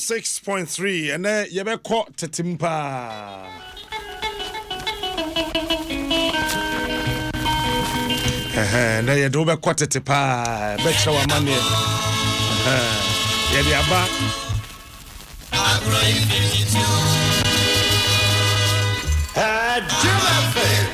106.3 and then you be caught tetimpa. And then you do be caught tetimpa. Bet show money. Yeah, they are back. Adom FM.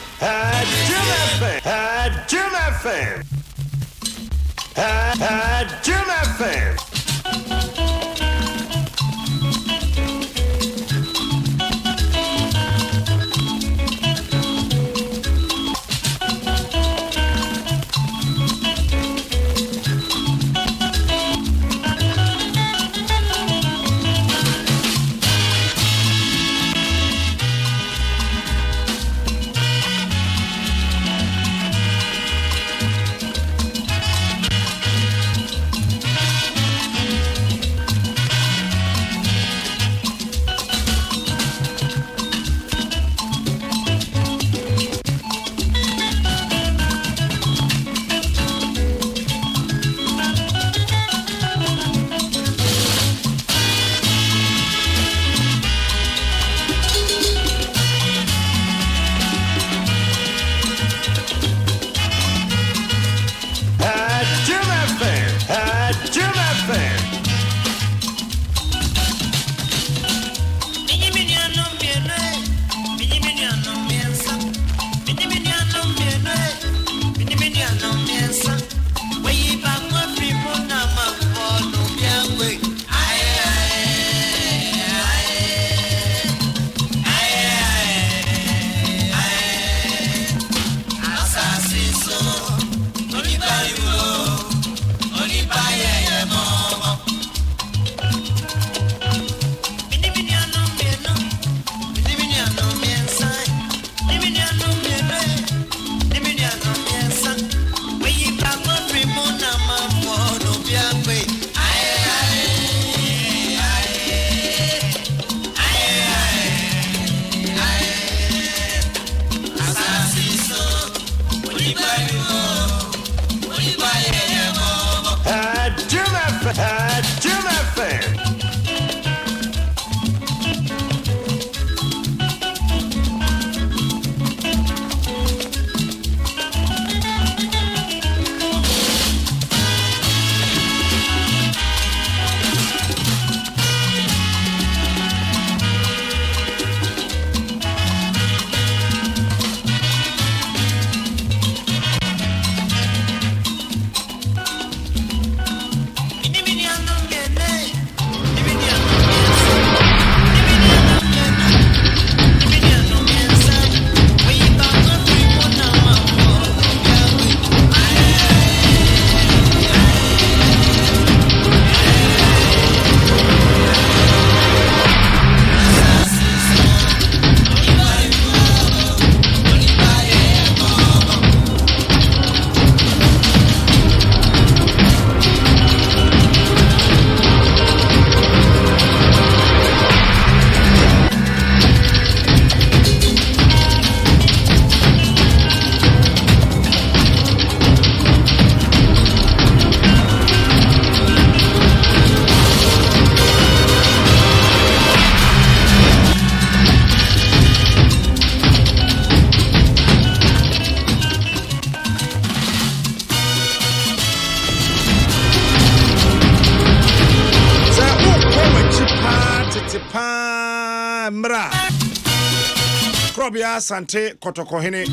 Krobia Sante Kotokohene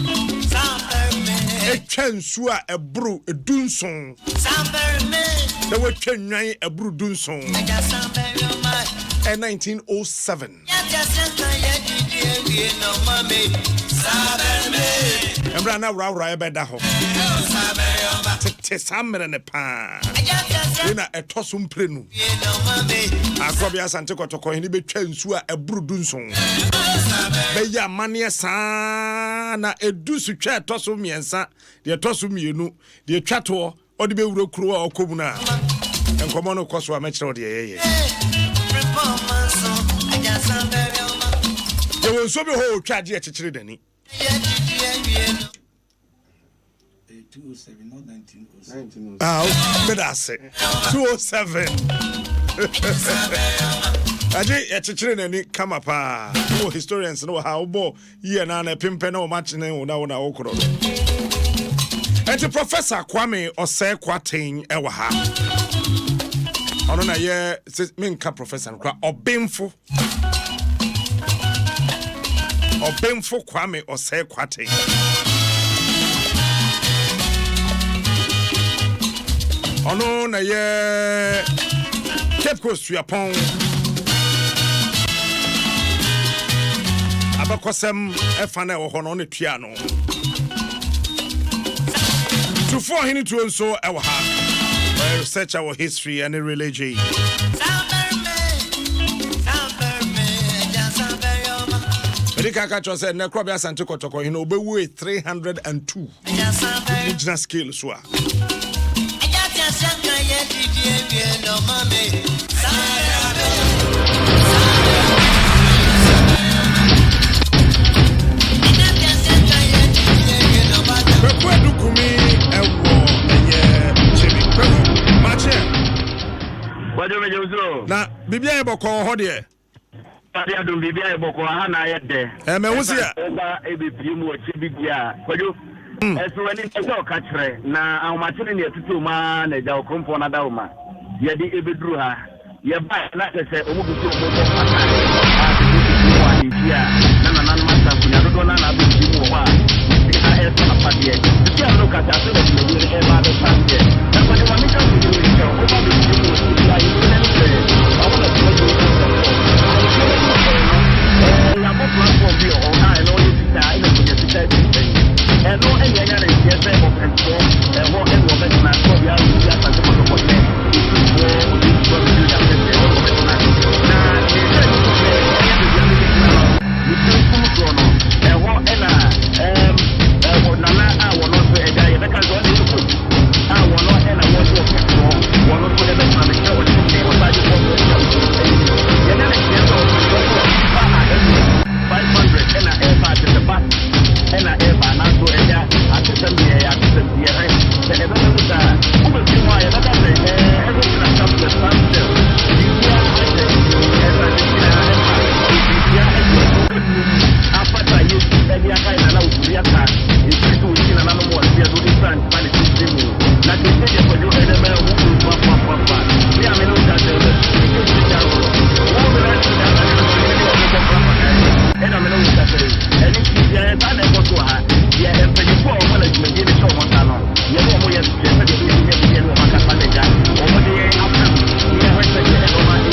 Echensu a ebru edunson the way Kenyan ebru dunson 1907 Embra na wura ebeda ho te samere ne pa na etosum prenu Krobia Sante Kotokohene betwa nsu a ebru dunson Beya mania sa na edusu twa toso miensa de toso mienu de twato odi be wuro kuro a okomu na enkomo no koso a mechire odi yeye e won so be ho twa de chichire dani 207, not 1907. That's it. 207. Aje ya chichire nani kama pa. No historians no how bo ye na na pimpe na o match na una okoro. Enti Professor Kwame Osei Kwaten ewa ha. Ono na ye minka professor kwa obemfo Kwame Osei Kwaten. Ono na ye Cape Coast Yapon abakosem efana wo hono ne tua no to for hini to so ewa ha research our history and religion Erika ka cho say na krobia asante kotoko hini obewu 302 indigenous scale so a na bibia e boko ho de Adom bibia e boko ha na ye de me wusia ba e be pimu o chibibia kwajo eso wani eso ka kire na ahomachire ne etutu ma na ja okrompo na dauma ye di ebeduru ha ye ba na se omu bisu omo mo pata a bi bisu wa ni dia na masa kunya do na bi bisu wa bi ha e so na padie ti a no ka ta se le ni e ba be padie na kwa ni mami ka ku ni ri o ba bi bisu o ti ya yi ne ni se ba wona ti o la bo platform bi o na e no yi ti ta ina ku ni ti ta e no e nya na ti e se o kan so e wo e wo be na so ya ri ya ta se mo ko ne o ti so bi ya se o wo be na ni se ni ko e ya bi ya bi na ni se ku so no e wo e na wo na na a wo no so e ga ye be ka so ni ku a wo no e na wo so ke so wo no so e be na ni se o ti ni o ba ji ko mo ya ye na ni se so ko ba a e 500 and a ba de ba and a ba na so e ya a ti se mi ya ti se mi ya e se e be na ta o be ti mo ya da da e everything that comes with something you ya e se e ba ti na e ba ti ya e afata ye e ya kai na u ya ka e ti tu ti na no mo ti do different man ti ti mo na ti se ko jo e de me u pa ya me no da de ti ta ro o me na ti da na and I'm going to say, and if you are a to her, you have to go over the Median show on Talon. You know, we have to get the Median of Macapanaja over the after we have to get over and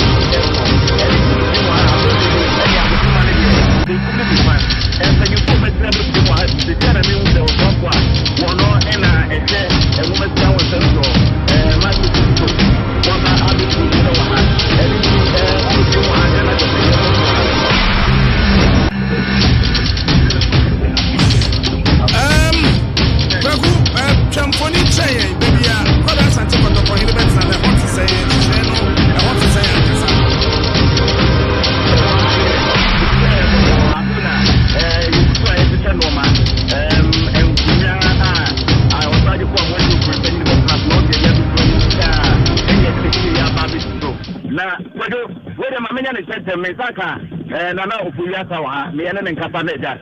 if you are any other humanity, they couldn't be fun. And when you put my travel to what the enemy will go for one or a woman down with them. My sister, what I do, you know, and if you want to Champhony say, baby, what else I took on the point of the and I want to say it. I want to say na na ofuyata wa me ene nkasa na ja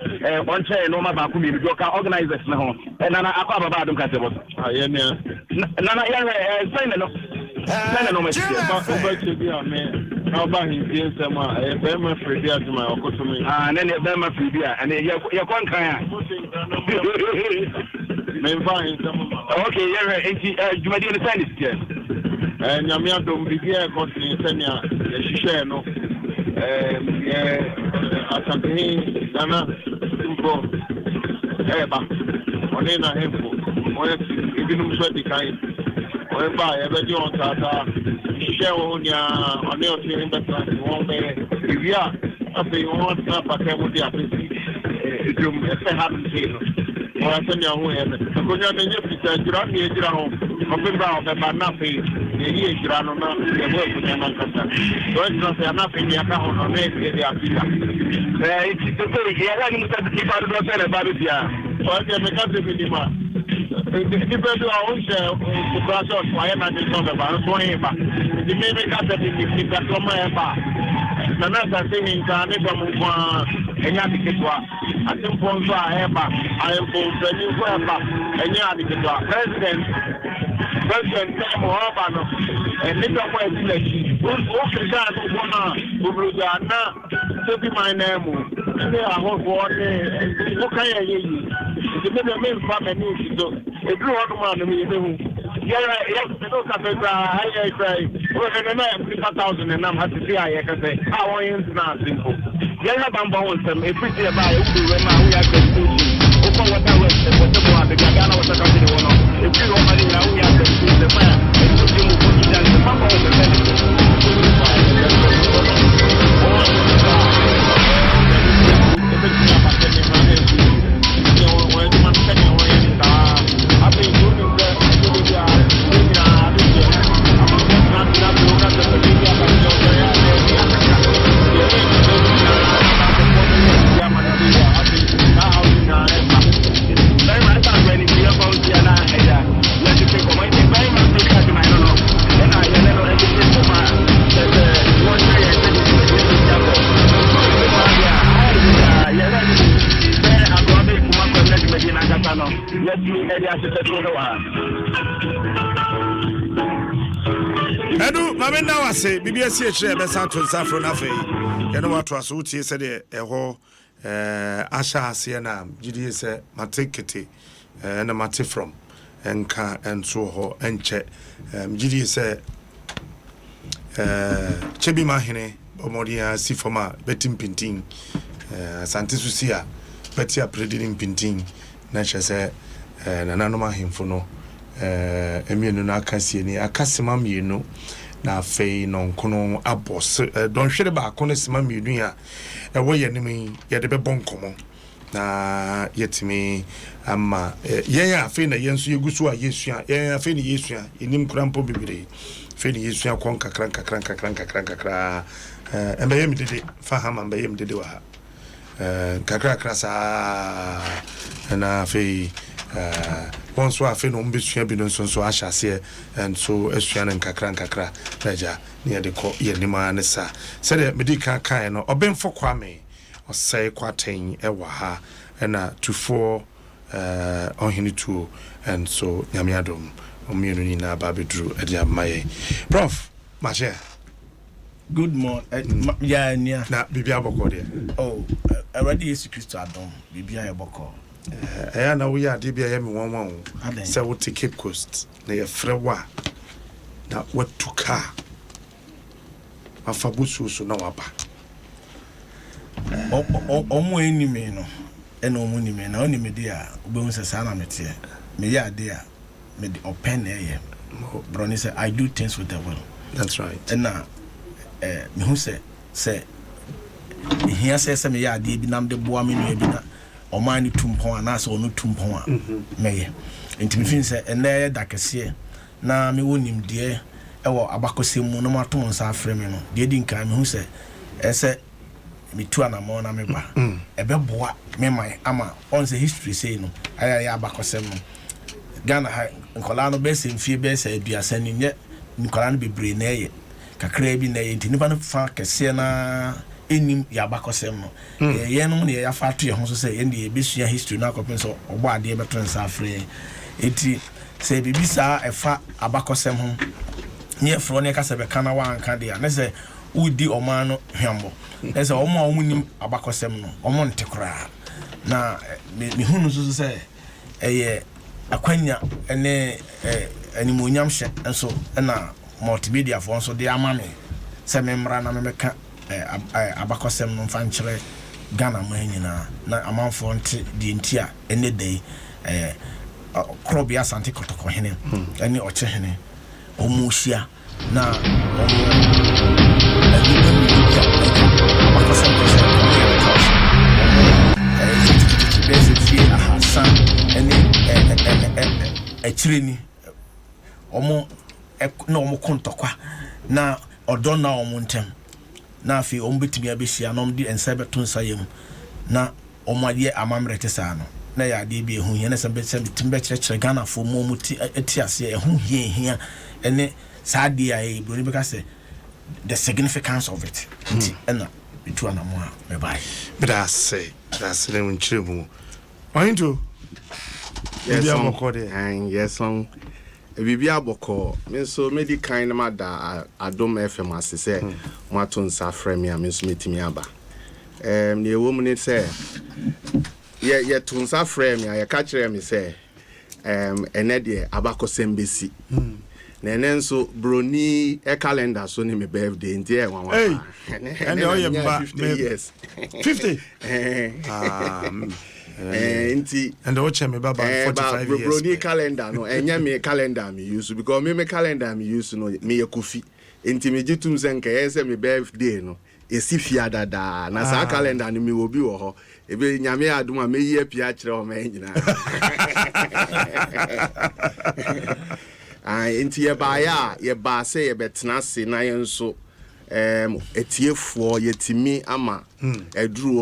on che no ma ba ku mi do ka organizers na ho na na akwa baba Adom ka se bo ye me na na ya sign no me ba che bi a me na ba hin bi nsem a be ma free bi aduma okoto me na ne be ma free bi a na ye kon kan a me ba hin nsem okay ye enti jumadi ne sign is nyame Adom bi bi e kontin senya ye hihye no asantehene nana mpo eba one na hempo one ibinum so di kai one ba e be di on tata hye wo nya one o ti mbeta won be ewia afi won na patem di apesi edum e se ha nti no won asenya ho e ko nya ne nye fita jira ne jira ho ko ba o be ba na fe ye jira no na ye bo ku nya na kasa so e no se na fe ni aka ho no ne e di apila ti to to ye ra ni muta ti ba do se le ba do dia so e me ka se bi ni ma Depends on the process why am I doing something about it? The main cat that is the Ploma. Nana saying can any addict. I think Ponza I am for the new any addict. President Mohabano and little way village. Walking down to one to be my name. They are hot water. The main family needs to a blue one. Yes, the look at the I say, well, and 50,000 and I'm happy to see I can say, how are you not simple? Yellow bamboo, some a pretty about it. We are going to open what I was the Gagana was a company one. If you want money now, we are going to the fire and put you down the pump of the medicine. Edu, mame na wase BBS ehre be santo safro na fei. Ye no wato aso tie se de eho asha ase na gidi se matekete na mate from enka enso ho enche gidi se chebi mahene omodia sifoma betim pintin asante susia betia preding pintin na chese nana no mahemfo no emienu na akasie ni akasema mienu na fei no nkono abos don hwere ba kono sema mienu ya ewo ye nimi ye de be bonkomo na yetimi ama yen afei na yenso yegusu a yesua yen afei ni yesua enim krampo bibire fei ni yesua kon kakra embe yem dede fa hama embe yem dede wa ha kakra sa na fei one so afi no mbesua bi no so ahyase and so esua na nkakra naja ne de ko ye nima ne sa se de medika kan no obenfo kwame osai kwaten ewa ha na tufo onhini tu and so nyame adom omienu ni na ba bedru e dia maye prof mache good morning ya nia na bibia boko de oh already Yesu Kristo adom bibia ye boko na we are dibia ye me won say we take Cape Coast na ye frewa na watuka afabusu so na waba omo enime no ena omo enime na onime dia obehun se sana mete me ya dia me the open air broni say I do things with the will. That's right. And me hu say here say me ya dia bi nam de boa me no bi na o man ni tumpon ana so no tumpon a meye ntimi fin say ena da kese na me wonim de ewo abakosem mu no mato nsa afre me no de di nkan me hu say ese me tu anamo na me ba ebe boa me mai ama on say history say no aya ya abakosem no Ghana ha nkola no be se mfie be se aduasa ni nye nkola no bebre na ye kakra bi na ye ntinipa no fa kese na enim ya bakosem no ye no ne ya fa to ye ho so se ye ne be sua history na akopin so ogbo ade be to nsa afre eti se bibisa efa abakosem ho nye fro ne ka se be kana wa anka de na se udi oman no hwambo na se omo nim abakosem no omo ntekora na me hunu so se eye akwanya ene animonyam hye enso na multimedia fo nso de amame se memra na memeka abakosem no fa nkyere Ghana manyina na amanfo nte di ntia ene dei krobia asante kotokohene ene ochehene omuhia na abakosem ko echireni omo na omo kontokwa na odo na omo ntem na afi omo betimi abehia na omo di ensa beto nsa yem na omo ade amamrete sa no na ya de bi ehu hia na se be timbe kire Ghana fo mo muti ase ehu hia ene saade ai broni be ka say the significance of it ena bitu anamo a me bai but that's le nchiremu ointo yes on bibi aboko me so me di kind ma da Adom FM ase say mo ato nsa frame me me so metimi aba ne ewo mu ne say ye to nsa frame ya ka kire me say ene de abakosem besi na ene nso broni calendar so ni me birthday nti e wan wan and oh yeah 50 50 inti and the watch me baba 45 years broni calendar no enya me calendar me use because me calendar me use no me yakufi inti me jitum senka yese me birthday no esi fia dada na sa calendar ni me obi wo ho ebe nyame adom a me yi apia kire o me nyina inti ye ba se ye betena se na ye nso etiefuo yetimi ama eduru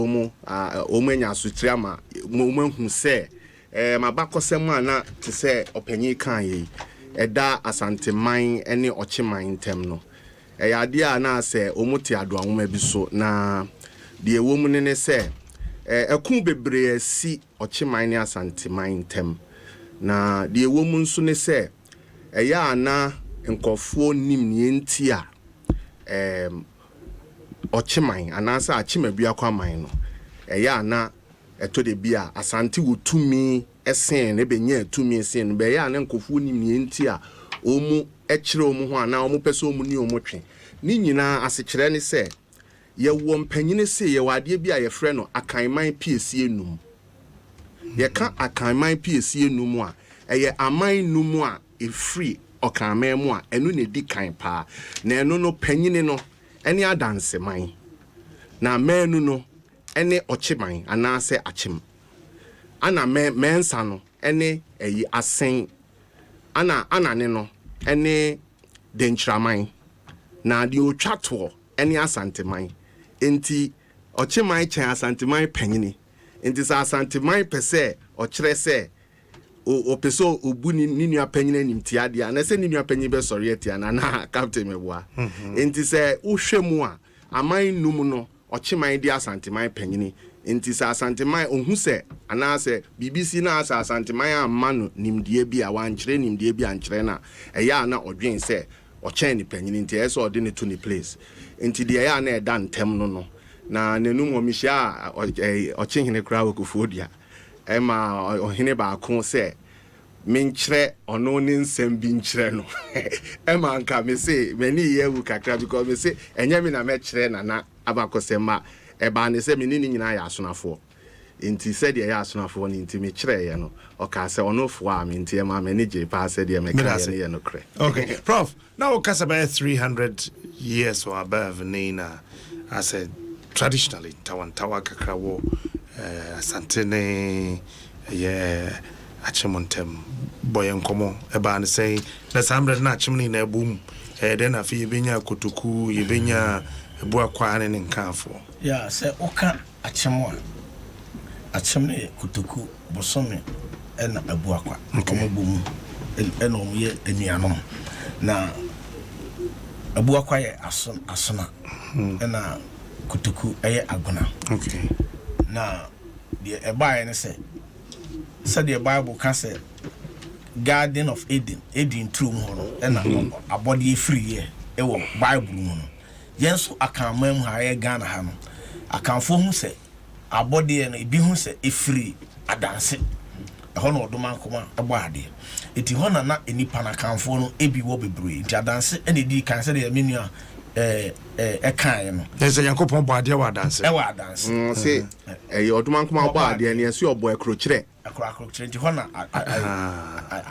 omu enya asutri ama mo hu se mabakosem ana te se opanyi kan ye eda asanteman ene ocheman ntem no ade a na se omuti ado anwoma bi so na de ewomu ne se ekun bebre si ocheman ne asanteman ntem na de ewomu nso ne se eya ana nkofo nim ne enti a ocheman anasa achima bia kwaman no eya na eto de bia asante wotumi esen ne benya tumi esen no be ya na nkofo nim ne enti a omu ekire omu ho ana omu pese omu ni omu twe ni nyina asekire ne se ye wo mpanyine se ye wade bia ye frɛ no akanman piesi enum ye ka akanman piesi enum a eye aman num a efree okanman mu a enu ne di kan pa na enu no panyine no ene adanseman na menu no ene ocheman anase achim ana mensa no ene eyi asen ana ne no ene denchraman na di otwato ene asanteman enti ocheman chen asanteman panyine enti sa asanteman pese okire se o peso obuni ninu apanyine nimtia dia na se ninu apanyine be sori atia na captain meboa enti se uhwemu a aman num no ocheman dia asanteman panyine enti sa asanteman ohun se ana se BBC na asa asanteman amano nimdie bi a wankire nimdie bi ankire na eya na odwen se ochen ni panyine enti eso ode ne to ni place enti de eya na eda ntem no na nenum omihia ochehene kra wokufodia ema ohene ba ko se minchre ono ni nsem bi nchre no ema nka me se mani yewu kakra because me se enya mi na me chre na abakosema eba ne se meni ni nyina ya asonafo enti se de ya asonafo ni enti me chre ye no o ka se ono fo a me enti ema me ni je pa se de me ka ye no kre okay prof now kasa by 300 years or above nina I said traditionally tawantawa kakra wo asantene yeah achemontem boyen komo eba ne say na samre na achimni na ebum den afi yebenya kotoku yebenya ebu akwa ne nkanfo yeah say oka achemo achimni kotoku bosome ena ebu akwa komo bum ena omuye enianom na ebu akwa ye asona ena kotoku eye agona okay na the ebae ne say the Bible can say Garden of Eden true no ena abodi free here e wo Bible mu no yenso akanman ha ye Ghana ha no akanfo hu say abodi e no bi hu say e free adanse e ho no odoma nkoma ebo ade eti ho na enipa na akanfo no e bi wo bebre nti adanse ene di kan say the menu kan no ese yakopon bo ade wa adanse e wa adanse se odoma nkoma bo ade ne ese obo ekrochire akrochire nti ho na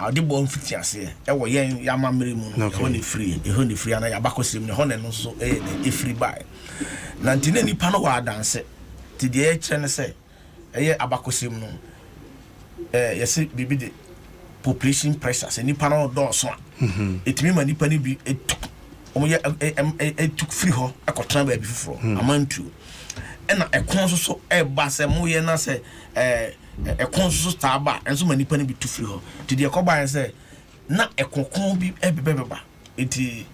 ade bo mfiti ase e wo yen yamamere mu no ho ne free ana yabakosem ne ho ne no so e free buy na nti ne nipa no wa adanse ti de e kire ne se eye abakosem no yesi bibi de population pressure se nipa no do so etimi ma nipa ni bi omo ye took free ho akotran ba bi fufuro amantu ena ekon so e ba se mo ye na se konso staba enso manipa ne bi tu firi ho ti de koba en say na ekokon bi ebebeba enti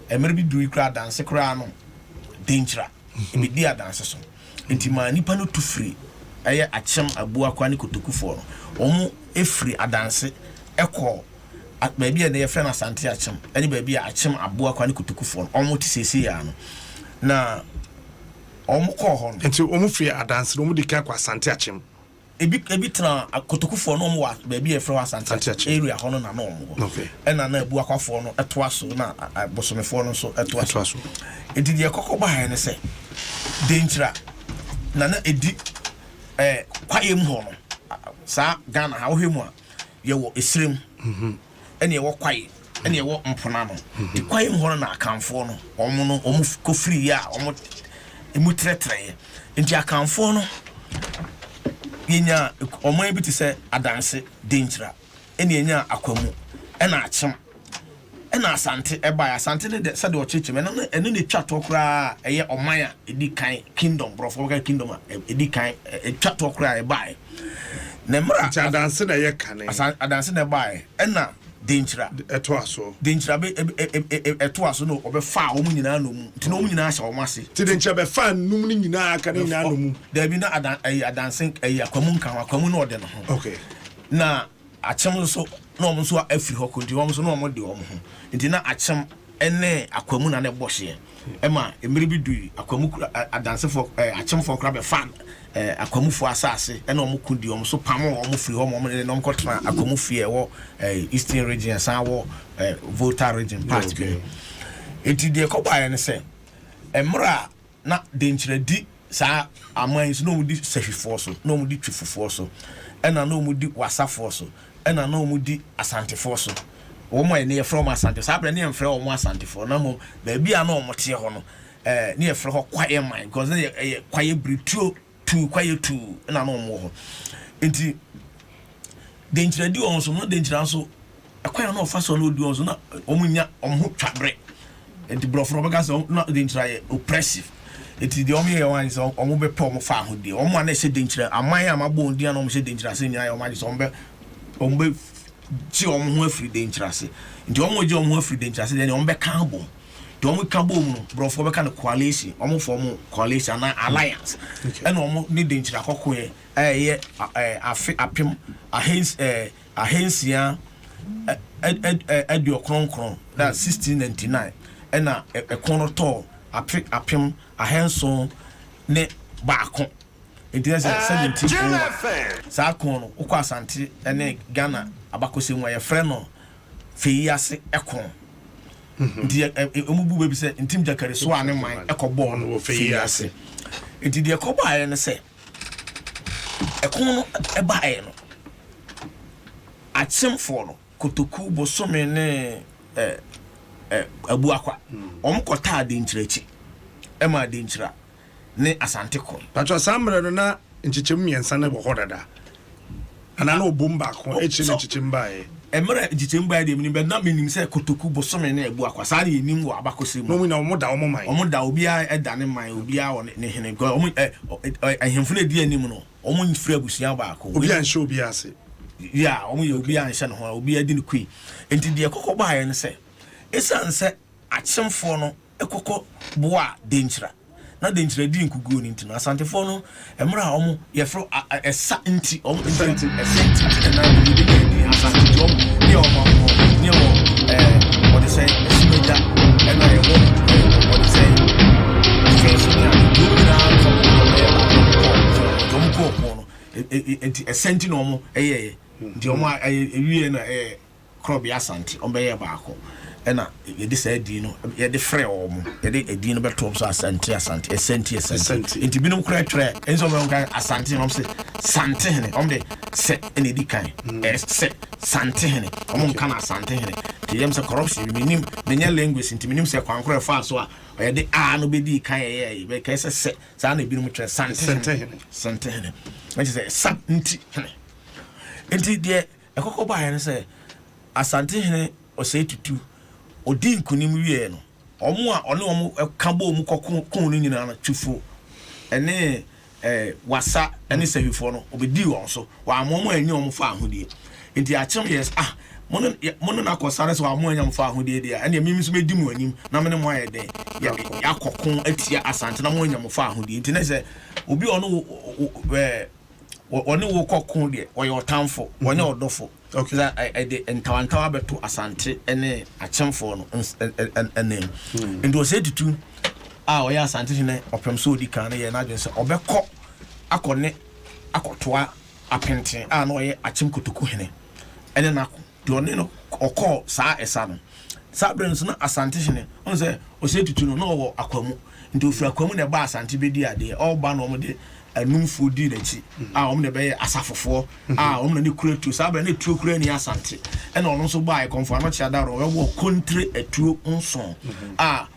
emere bi du ikra dance kra no denchira ebi di adanse so enti manipa no tu firi eye achem abu akwa ne kotokufo no omo efiri adanse ekọ baabi a ne yefre na asante achem eni baabi a achem abu akwa ne kotokufo no omo ti sese ya no na omo kọ ho no enti omo firi adanse omo di kan kwa asante achem ebi tena kotokufo no omo wa baabi a yefre wa asante area ho no na omo okay ena na abu akwafo no etoaso na bosomefo no so etoaso enti de kokoba ha ne se denchira na edi kwaye mu ho no sa Ghana ha wo hemu a ye wo esrem ene ye wo kwaye ene ye wo mpona no di kwaye mu ho no na akanfo no omo ko free ya omo emu tretre enti akanfo no yenya omo bi ti se adanse denchira ene yenya akwamu ena achem ena asante eba asante ne se de ochecheme na ene ne twa to kra eye omaya edi kan kingdom bro for kingdom edi kan twa to kra eba na mra adanse na ye kane adanse na eba ena denchira etoaso denchira be etoaso no obefa omu nyina no mu nti no omu nyina ahya omase ti denchira be fa num ni nyina aka ni nyina no mu da bi na adanse akwamu nkan akwamu no ode no ho okay na achem so no omo so afiri ho konti omo so no omo de omo ho nti na achem ene akwamu na ne bohye ema emiri bi dui akwamu adanse fo achem fo kra be fan akwamu fo asase ene omo kundi omo so pam omo firi ho omo ne no kotra akwamu fie wo eastern region san wo volta region part bi enti de ko ba ne se emra na denchira di sa aman so no di sehwefo so no mu di twifofo so ena no mu di wasafo so ena no mu di asantefo so wo mo ene from asante sa bra ne emfre wo mo asantefo na mo ba bia na wo te ho no ne efre ho kwaye man because ne kwaye brituo tu kwaye tu na no mo ho enti denchira di on so no denchira so kwaye na ofa so no di on so na omunya omho twabre enti brofro bega so na denchira ye oppressive eti de omo ye wan so omo be pom fa ho de omo na se denchira aman amabo ndi na omo se denchira se nya ye omo so omo be ji omo ho afiri denchira se ndi omo ji omo ho afiri denchira se de omo be kan bo de omo kan bo mu brofo be kan coalition omo form coalition na alliance and omo ni denchira kokoe ye apim ahensia kronkron that 1699 ena ekono to apim ahenso ne baako enti na 17 sa kono ukwa asante ene Ghana abakose nwa ye frɛ no feyiase ekon enti omubu bebi se ntim jakare so ane man ekɔbɔ no feyiase enti de ekɔbɔ aye ne se ekon no eba aye no achemfo no kotoku bosome ne abu akwa omkota adenchirachi ema adenchira ne asante ko patwa samre no na nchichem miensa ne bohodada ana na obumba ko echi ne nchichem bae emre nchichem bae de minim na minim se kotoku bosome ne abu akwa sa ne nim wo abakosem no mi na omo da omo man omo da obi a edane man obi a ne hene go omo ahemfu na di anim no omo nfiri abusia ba ko obi a nche obi ase ya omo ye obi a nche no ho obi adi ne kui enti de kokko bae ne se esanse achemfo no ekoko boa denchira na denchira di nkuguo ni ntino asantefo no emra omo ye fro esa nti omo esa na ni di asante jom ni omo ni omo what they say esimeja ena ye wo what they say face ni a do na jom ko no enti esenti no omo eye ndi omo ewie na krobi asante omo ye baako ena ye de say di no ye de frɛ omo ye de edi no beto so asante esenti enti binom kra twre enso me nkan asante no se sante hene omo de se ene di kan se sante hene omo nkan asante hene ti yem se corruption minim menya language enti minim se kwankora fa so a ye de a no be di kan ye be kai se sa na binom twre sante hene when say santi hene enti de ekoko ba hene se asante hene o se tutu odi nkunim wie no omo a one omo kabo omo kokon no nyina na twufo ene wasa ene sehifo no obedi won so wa amomo anyi om fa ahodie nti achem yes mono na kosare so amomo anyam fa ahodie dia ene mimi so bedi mu anyim na mene mo ayede ya kokon atia asante na mo anyam fa ahodie nti na se obi ono one wo kokon de wo yo tamfo wone odofo okay that I de ntawantawa beto asante ene achemfo no ene ndo se tutu o ya asante ne opem so odi kan ye na dwen se obekọ akone akotoa apenten no ye achem kotoku hene ene na de one no okọ saa esa no saa bre so na asante hene on se o se tutu no wo akwamu ndo ofura akwamu ne ba asante bedi ade o ba no mo de anumfo di na chi om ne be asafofo om na ne kuretu sabe na tuo kure ni asante e na ono so ba e konfo no chia daro we wo kontre atuo nson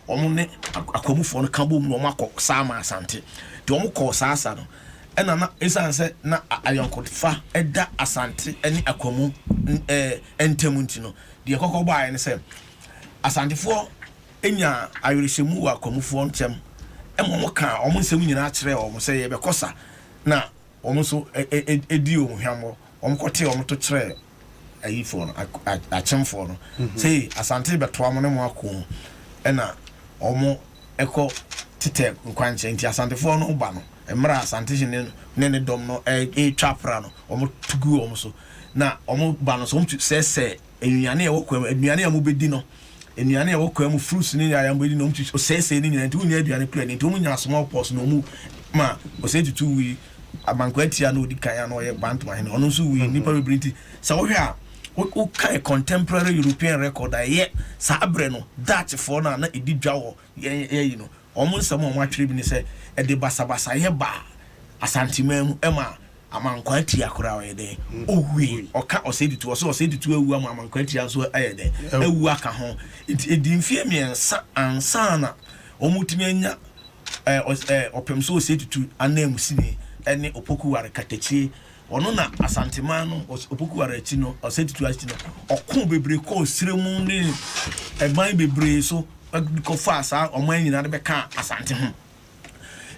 om ne akwamufo no kabo mu no makọ sama asante de om kọ saasa no e na esanse na ayonkofa eda asante eni akwamu entemu ntino de kokọ ba e ne se asantefo enya ayoreshemu wa akwamufo ntem emo ka omo nsem nyina kire omo se ye be kosa na omo so edi omo hwamo omo kote omo to kire ayifo no achemfo no sei asante beto amo ne mo akon na omo eko tete nkwanche nti asante fo no ba no emra asante ne dom no twapra no omo tugu omo so na omo ba no so omo se enuane e wokwa enuane a mo bedi no enuane e wokwa mu fruits ni ya mbedi no mtu sese ni nyina nti unya aduane kura ni nti omu nya small pox no mu ma o se tutu wi amankwatia no odi kan ya no ye bantuma he no no so wi nipa bebrenti sa wo hwe a o kai contemporary European record ye sa abre no Dutch for na edi dwawo ye no omu nsam o matwere bi ni se e de basabasa ye ba asantimam ema amankwatia akura we de owi oka oseditu so oseditu ewu amankwatia so ayede ewu aka ho edi mfie miensa ansana omutimi anya opem so oseditu anam sini ene opoku ware katechi ono na asantema no opoku ware chi no oseditu achi no okun bebre ko siremu ni eban bebre so ko fasa oman nyina de beka asante ho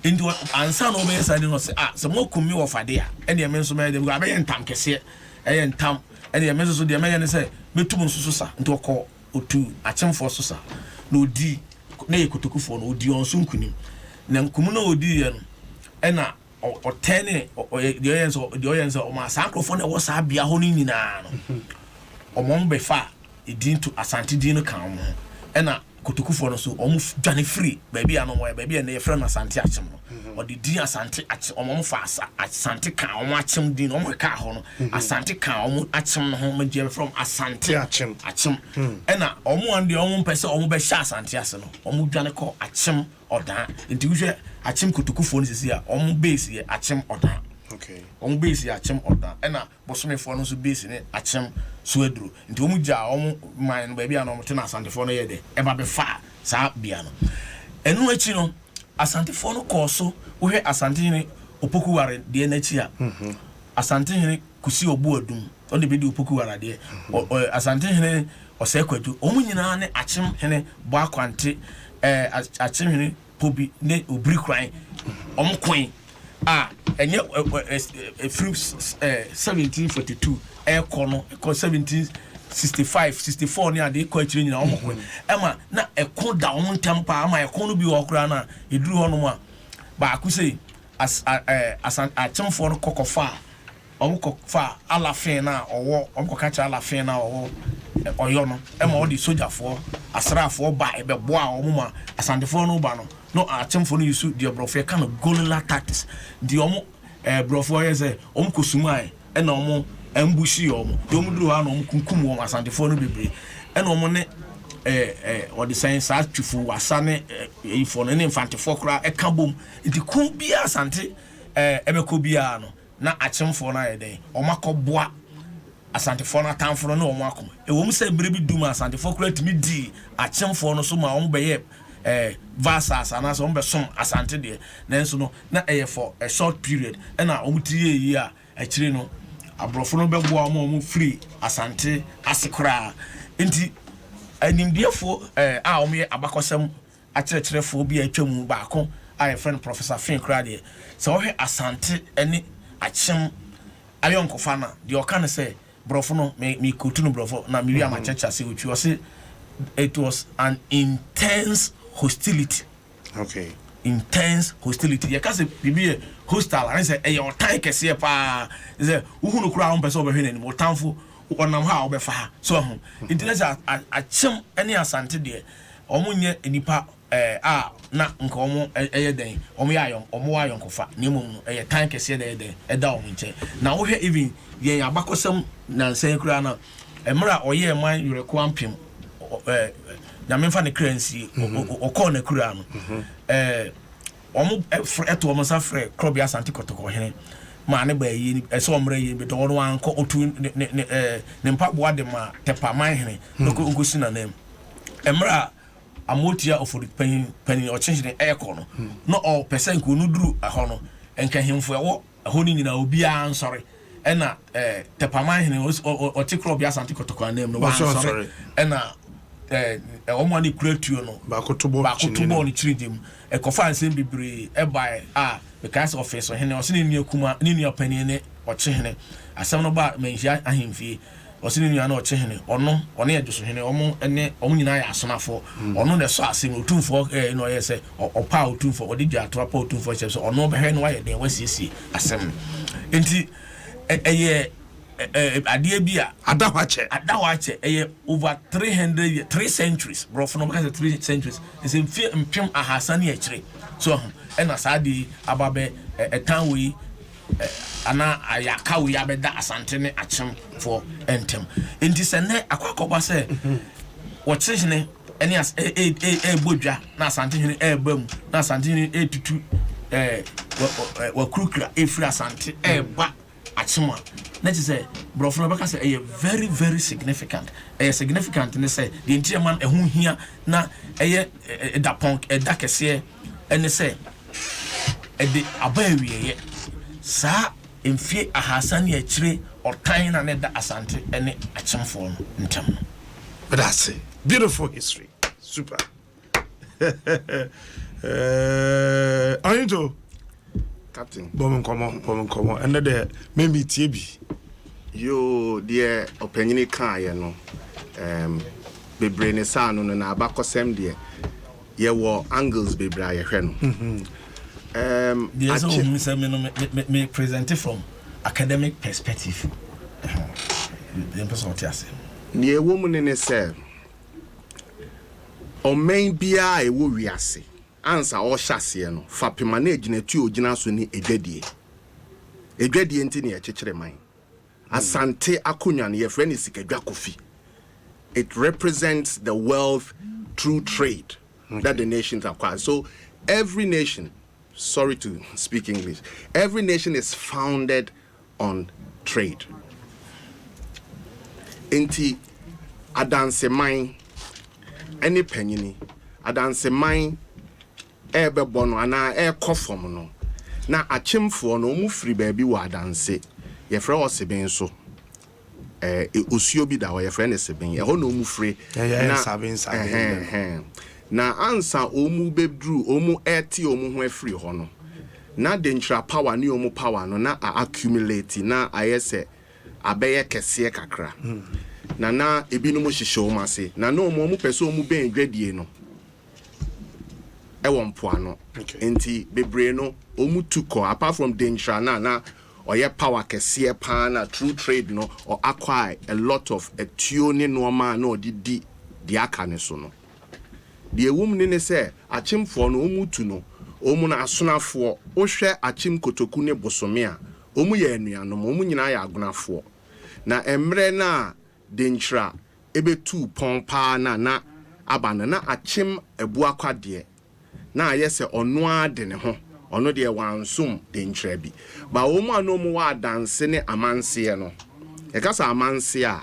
into ansa no be sane no se se mo kumi wo fade a ene me nso me de go abe ntam kese ntam ene me nso de me ne se metum nso sa into ko otu achemfo so sa na odi na ekotokufo na odi onso nkunim na nkumu na odi ye no ena otene de oyenso o ma sankrofo na wo sa bia ho ni nyina no omom be fa edin to asante din no kan mo ena kotokufo no so omu dwane free baby ano mo baby na ye frɛ no asante achem no o de din asante achem omom fa asante kan omu achem din omu ka ho no asante kan omu achem no ho magye from asante achem ena omu ande omu pese omu be sha asante ase no omu dwane ko achem odan nti hwe achem kotokufo no sisi a omu base ye achem odan okay omu base ye achem odan ena bosomefo no so base ne achem suedru nti omu ja omu man no baby ano mte na asantefo no ye de eba be fa sa bia no enu achi no asantefo no koso wo hwe asantehene opoku ware de na achi a asantehene kusi obu adum on de bedi opoku ware de asantehene osekwadu omu nyina ne achem hene bo akwante achem hene pobi ne obri kran omu kwen enye fruits 1742 ekono 1765 64 ni ade ko akire nyina omokwe ema na ekon da on tempa ama ekon no bi okura na eduru ho no ma ba akuse achemfo no kokofa omukofa alafen na owo omukoka cha alafen na owo oyo no ema odi sojafo asrafo ba ebeboa omuma asantefo no ba no achemfo no yusu de brofie kan gorilla tactics di omo brofo ye se omukosumai ena omo ambushi omo domu duru ha no omkunkum omo asantefo no bebre ena omo ne odi sen sa twifu wasane ifo no ne infantefo kra ekabom nti kun bia asante ebeko bia no na achemfo na yeden omakoboa asantefo na tanfo no omako ewom se brebi duma asantefo kra timi di achemfo no so ma ombe ye vasas ana so ombe som asante de nanso no na for a short period na omutiye yi a akire no abrofo no beboa omo free asante asekora enti animdiefo a omo ye abakosem akyerkyerefo bi atwamu baako a friend Professor Fin Crady. So he asante any achem ayon kofana. The okana say brofono me kutunu brofo na mi ma church say which was it was an intense hostility. Okay. Intense hostility. You can say bibi hostile and say e your time kese pa. Say uhunu kura on person obehwe ni motamfo onam ha obefa. So intelligence achem any asante de omunye nipa na nka omo den omo yayon omo wayon kofa nemum time kese de eda omo nche na wo hwe even yen abakosem na nsen kura na emra oye man yureko ampem na memfa ne currency okọ na kura no omo eto omo safre krobia asante kotoko hene ma ne ba yi eso omra yi be do won anko otu ne mpaboa de ma tepa man hene no ko ngosi na nem emra amotia ofori pani o chenjine eko no all percent ko no duru aho no enka hemfo ewo aho ni nyina obi an sori ena tepa man hene o tikro bia asante kotoko na nem no wa sori ena omo ani creatuo no ba kotobo ni chiridim e kofa ansem bibre e bai because office so hene o se ni akuma ni nua pani ne o chehene asem no ba menhia ahemfie o se ni nua na o chehene ono e dwoso hene omo ene omo nyina ya asonafo ono ne so asem otumfo no ye se opa otumfo odi dwa to pa otumfo che so ono be he no aye den wasiesie asem enti eye adie bia adawache over 3 centuries bro from because 3 centuries is in mpem ahasani echire so ena sadi ababe etanwi ana ayaka we abeda asante ne achem for entem enti se ne akwakoba se wochehene eni as bodwa na asante hene bam na asante hene tutu wakrukra efri asante ba achima that is a bro from Rebecca say a very very significant significant and say the entire man ehun hia na da punk da kese and say the abawie sa emfie ahasan ya chire otan na ne da asante ene achemfo no ntam but that's it. Beautiful history super Anito Captain Bomb come and the maybe TB yo dear opinion kan ye no bebre ne sa no na abakosem de ye wo angles bebre aye hwe no there's me present it from academic perspective the person what you say ne woman ne say o main bia e wo wiase ansa o hyase no fa pema na egina tu ogina so ni edwadie enti ne ekekere man asante akonya ne yefre ne sikadwa kofi it represents the wealth through trade that the nations acquire. So every nation, sorry to speak English, every nation is founded on trade. Enti adanse man any penny adanse man ebe bono ana e kofom no na achemfo no mu free baabi wa adanse ye frɛ o seben so osuo bi da wo ye frɛ ne seben ye ho no mu free na saben na ansa omu bedru omu eti omu ho afiri ho no na dentra power ni omu power no na accumulate na ayese abeye kese kakra na ebinom hihye omu ase na omu pese omu ben dwadie no ewo mpoano enti bebre no omu tuko apart from dentra na oye power kese pa na through trade no or acquire a lot of etuone no ma na odidi di aka ne so no the woman ne say achimfo no omu tu no omu na asonafo ohwe achim kotoku ne bosome a omu ye anuanom omu nyina ya agonafo na emre na dentra ebetu pompa na abana na achim ebu akwade na ayese ono ade ne ho ono de wansum dentra bi ba omu anomu wa danse ne amanse no e kasa amanse a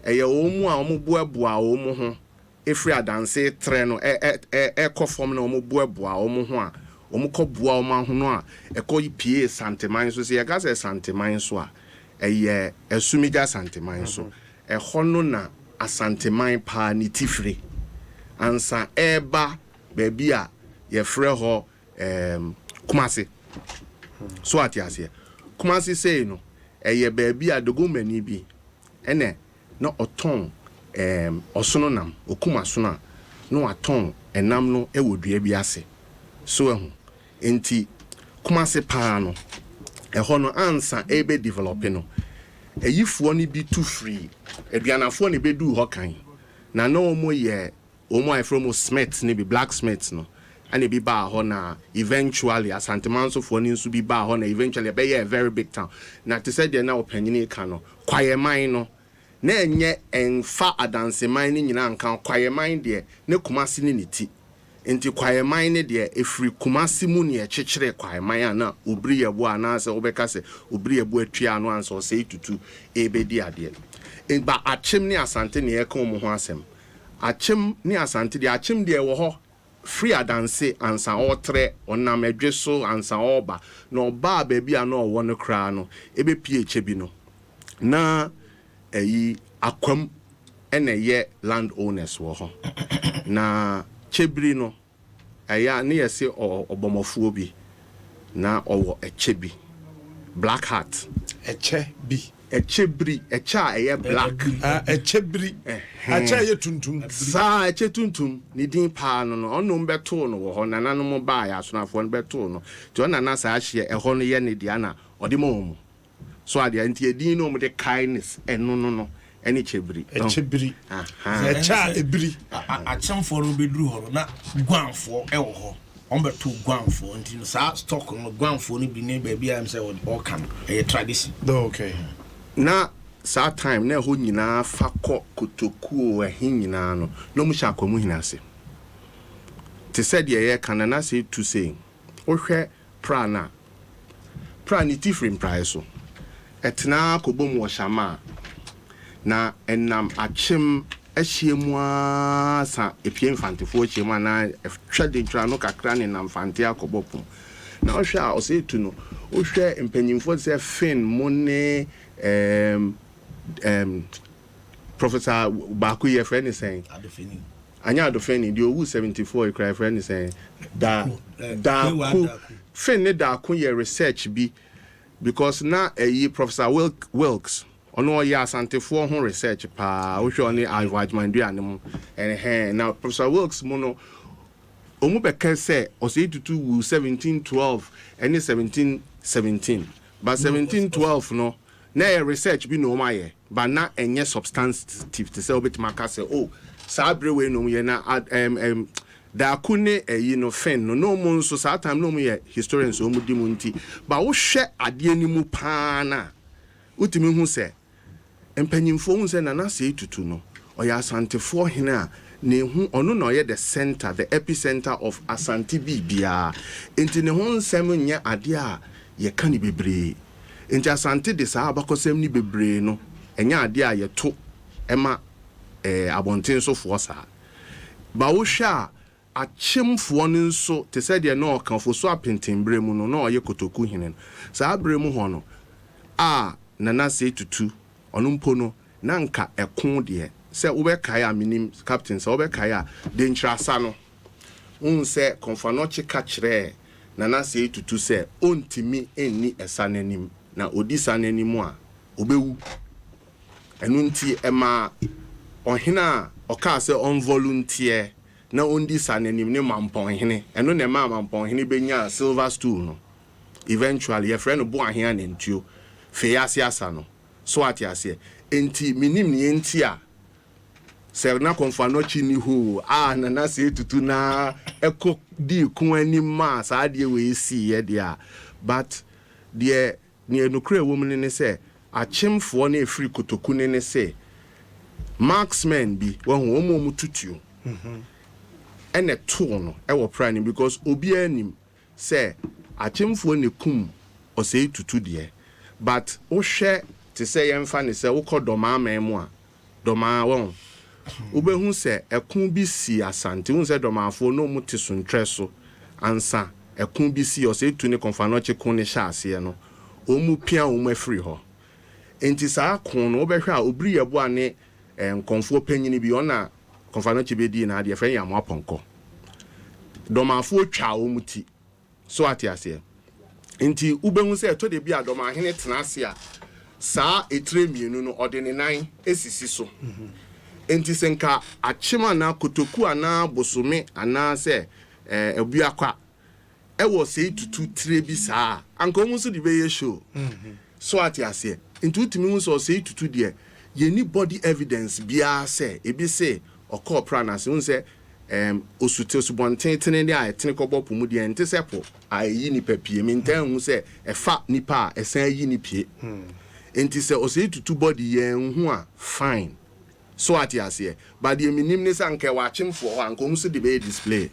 eye omu a omu boaboa omu ho efri adanse tre no kofom na omu boaboa omu ho a omu koboa omu ho no a ekoyipie santeman so se yekasa santeman so a eye esumiga santeman so hono na asanteman pa ni tifre ansa eba baby a yefre ho Kumasi so ati ase Kumasi say no eye baabi a dogo mani bi ene na oton osono nam okuma so na no aton enam no ewodua bi ase so ehu enti Kumasi pa no eho no ansa ebe develop no eyifuo ni bi too free aduanafo ne bedu ho kan na no mo ye omo from smith ne bi blacksmith no and be ba ho na eventually Asante Manso for ni nso bi ba ho na eventually be a very big town na te said there na opanyini ka no kwayeman no na enye enfa adanseman ni nyina nkan kwayeman de ne Kumasi ni niti enti kwayeman ne de efri Kumasi mu ne ekyekere kwayeman na obri yebo anase obeka se obri yebo atwa no anso se tutu ebedi ade ba achim ne Asante ne ye kan mo ho asem achim ne Asante de achim de wo ho free adanse ansa otre onam adweso ansa oba no ba baabi a no wo no kra no ebe ph bi no na eyi akwam ene ye land owners wo ho na chebri no aya ne yese obomofuo bi na owo echebi black hat echebri echa eye black echebri acha ye tuntum sa eche tuntum ni din pa no ono mbeto no wo ho nananom ba ya asonafo no beto no ti ona na sa ahye eho no ye ne dia na ode mo so ade anti edin no mo de kindness eno no eni echebri echa ebri achemfo no bedru ho na guanfo e wo ho ombeto guanfo nti no sa stock no guanfo no bi ne ba bia am say all can e tradition okay na sa time na ho nyina fakọ kotokuo ehin nyina no mu sha kwamu hinase te said ye kana na say to say ohwe prana different price so etna kobom wo shama na enam achim ehyiemu asa epie mfantefo ehyiemu na twade ntwa no kakra ne nam fante akobopum na ohwe a o say to no ohwe empanyimfo say fin money Professor Bakuye friend is saying Anya Adofeni the owu 74 cry friend is saying da fin ne da ku ye research bi because na Professor Wilkes ono ya Asantefo ho research pa wo hwe oni advancement du anem now Professor Wilkes mono omu beka say o say tutu 1712 and 1717 but 1712 no na research bi no maye but na enye substantive to say obet maka say oh sa brewe no ye na da kune no fen no mo nso sa time no mo ye historians o mu di mu nti ba wo hwe ade ni mu pa na utimi hu say empanyimfo hu say na say tutu no o ya Asantefo hene a ne hu ono na ye the center the epicenter of Asante bibia enti ne hu nsem nya ade a ye kan bebre enti Asante de sa abakosem ni bebre no enya ade a ye to ema abonten so fo sa ba wo hwa achimfo no nso te said ye no kanfo so apentembre mu no na oye kotoku hene sa abre mu ho no a nana say tutu ono mpo no na nka ekon de se wo be kai a minim captain se wo be kai a de ntrasa no unse konfano chika kire nana say tutu se ontimi enni esananim na odi sananim a obewu enu nti ema ohina oka se on volunteer na ondi sananim ne mampon hene enu ne mampon hene benya silver stool no eventually your friend bo ahia ne ntuo fe asa no so ati ase enti minim ne enti a se na konfano chi ni hu na se tutu na eko di ku ani ma sa de we si ye dia but de ne enukre wo mu ne se achimfo na efri kotoku ne se marksmen bi wo hu omo tutuo ene to no e wo prani because obi anim se achimfo ne kum o se tutu de but wo hwe te se yemfa ne se wo kodoma amemu a doma won obehu se ekun bi si Asante hu se domafo no mu te so ntreso ansa ekun bi si o se tu ne konfano chekun ne sha ase no omu pia omu afri ho enti sa akon no obehwa obri yebo ane konfo panyini bi ona konfano chebedi na ade fe yam aponko domafo twa omu ti so ate ase nti ubehun se to de bi Adom ahene tena ase a saa etre mienu no ode ne nan esisi so nti senka achima na kotoku ana bosome ana se ebuakwa ewo sei tutu tre bi saa anka omu so de be ye show so ate ase nti utimi hu so sei tutu de ye ni body evidence bia se ebi se okọ prana se hu se osute osubonten ne a etene kobo pomu de ente sepo ayi ni papie mi ntan hu se efa nipa esan yi ni pie enti se osei tutu body ye hu a fine so ati ase but the minim ne sanke wa chimfo ho anko so de be display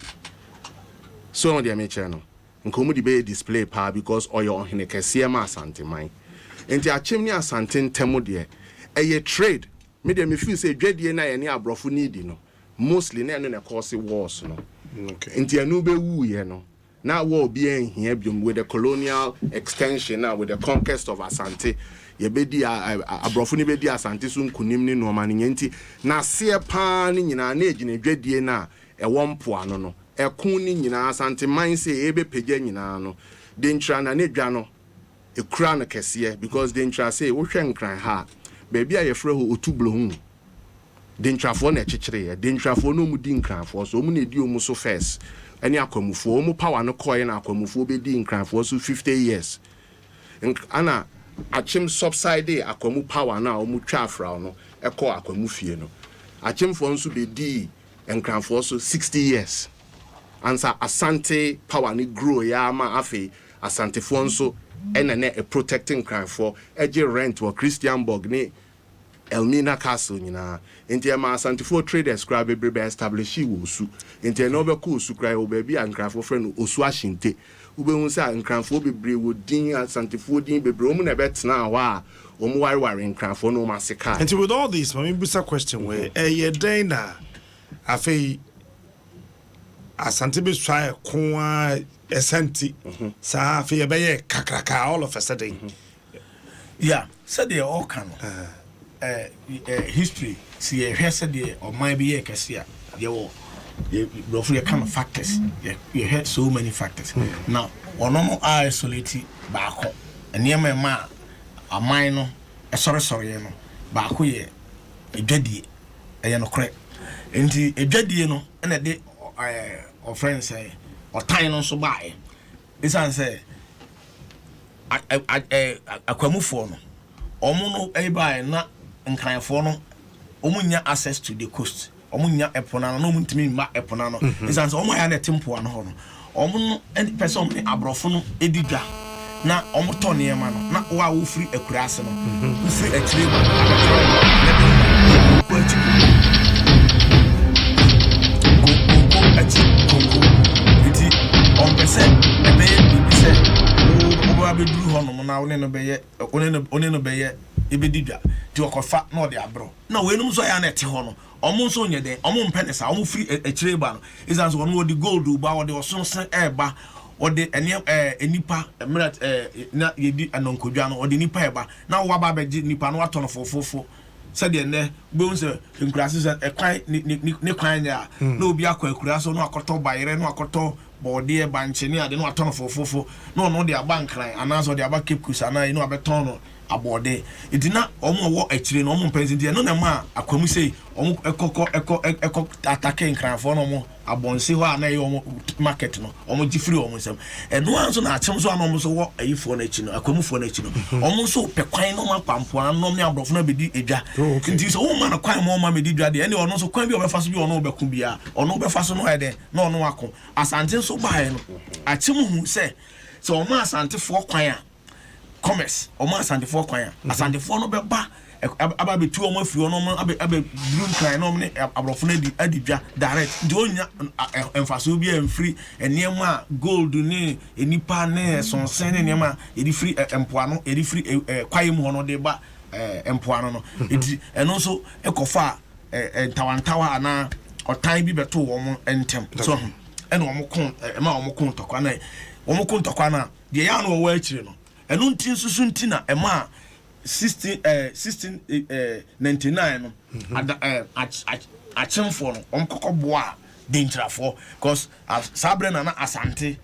so on the me channel nko mu de be display pa because oyo hene kese ma asante man enti achim ni asante ntemo de eye trade me de me feel say dwadie na ye ne abrofo need no mostly na no cause wars no okay enti anu be wu ye no na war bi en hia biom with the colonial extension now with the conquest of Asante ye bedi abrofo ni bedi Asante so nkunim ni no ma ne nti na se pa ni nyina na egine dwadie na ewo mpo ano no ekun ni nyina Asante man se ebe pegya nyina no dentra na ne dwa no ekura no kese because dentra say wo hwe nkran ha baby a ye frɛ ho otublo hu dentrafo na ekyekere dentrafo no mu di nkranfo so mu na edi omu so first ani akwamufo omu power no koye na akwamufo be di nkranfo so 50 years ana achim subside akwamu power na omu twa afra no ekọ akwamufie no achimfo nso be di nkranfo so 60 years ansa Asante power ni grow ya ma afi Asantefo nso enene protecting nkranfo eje rent wo Christianburg ni Elmina Castle nyina enti ma Asantefo traders kra bebrebe establish wo su enti na obekọ osu kra wo ba bi ankrafo frɛ no osu ahinte ubehun sa nkranfo bebre wo din Asantefo din bebre omu na betena ho a omu wareware nkranfo no maseka enti with all this my busa question where ye den na afei Asante be try kwa esenti sa afei be ye kakraka all of a sudden yeah said they all can history see a said they or might be a cassia you roughly kind of factors you had so many factors now or no more isolated back and near my ma a minor a sorry no back ye a daddy a no correct into a daddy no and a day or friends say or time on so by this answer I come for no omo no buy na nkranfo no omo nya access to the coast omo nya epona no omo ntimi ma epona no this answer omo ya na tempo an ho no omo no any person ni abrofo no edidwa na omo to ne ma no na wa wo free akurase no wo free akire ba on percent ebe bi se o ba be duru ho no na one no be ye ebedidwa ti okofa na ode abro na we num so ya na te ho no omo so nye den omo mpene sa omo free akire ba no izan so no ode gold ba ode osonsen eba ode enipa emerat na yedi anonkodwa no ode nipa eba na wo ba beji nipa no ato no fofofo said ne bo nse nkurase se ekwan ni kwan ya na obi akwa akurase no akoto bayere no akoto body banche ni ade no ato no fofofo no de aba nkran anaso de aba kepkusa na no abeton no abode idina omo wo akire no omo mpenzi de no na ma akwamu sei omo ekoko atake nkranfo no omo abonse ho ana ye omo market no omo gifiri omo sem eno anso na achim so anomo so wo ayifo na achi no akwamufo na achi no omo so pekwan no mapampo anom ne abrofo na bedi edwa nti so wo ma na kwan mo ma medi dwa de ene ono so kwan bi obefa so bi ono obeku bia ono obefa so no ede na ono wako Asante so bae no achim hu se so omo Asantefo kwan a commerce omo Asantefo kwan Asantefo no beba aba betu omo afiri no aba blue kran no ne abrofo na di adidwa direct de onya emfaso bi amfiri enema gold ni enipa ne sonsen ne enema edi free empoano edi free kwaye mu no de ba empoano no edi eno so ekofa tawantawa ana otan bi beto omo entem so eno omo kon ma omo kon tokwa na omo kon tokwa na de ya no wo akire no eno ntin susu ntina ema 1699 no achimfo no omkoko boa dentrafo because sabre na Asante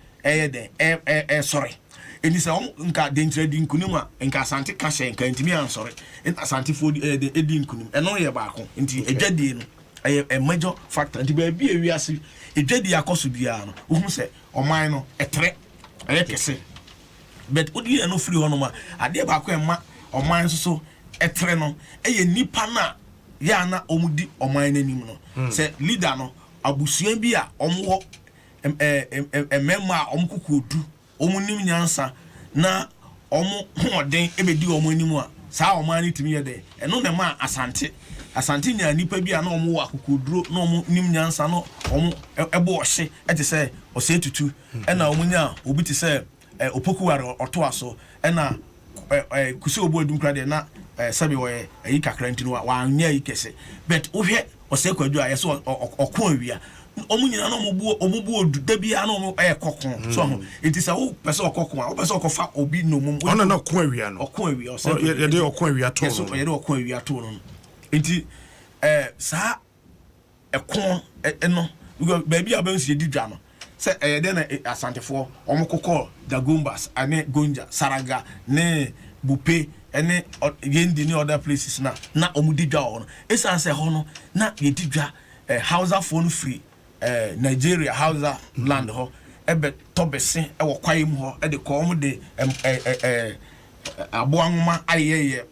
sorry eni se nka dentre di nkunim a nka asante ka hye nka ntimi ansore asante fo edi nkunim eno ye baako nti edwadie no a major factor nti ba bi ewiase edwadie akoso bia no wo se oman no etre kese but odi no free hono ma ade baako ema oman so etre no eye nipa na ya na omudi oman nanim no se leader no abusua bi a omwo emema omkukudu omunim nyansa na omu hoden ebedi omu anim a saa oman ni timi yede eno na ma asante nya nipa bi a na omu akukuduro na omu nim nyansa no omu ebo ohye ete se ose tutu ena omu nya obi te se opokuware otoaso ena kusi obo adum kra de na sabi wo yi kakra ntino wa anya yi kese but ohwe ose kwadwo a yeso okon awia omunyina no omubu odu da bia no kokon so ho it is a wo pese okokon a wo pese okofa obi no mum ona na okon awia no okon awia o se ye de okon awia to so ye de okon awia to no enti sa ekon no ba bia ba nsi di dwa no se de na asantefo omukokọ dagombas ane gonja saraga ne bupe ene yendi ni other places na omudi dwa ho no esan se ho no na ye di dwa Hausa phone free Nigeria Hausa land ho ebe tobese e wo kwayem ho e de ko mo de aboanwoma ayeye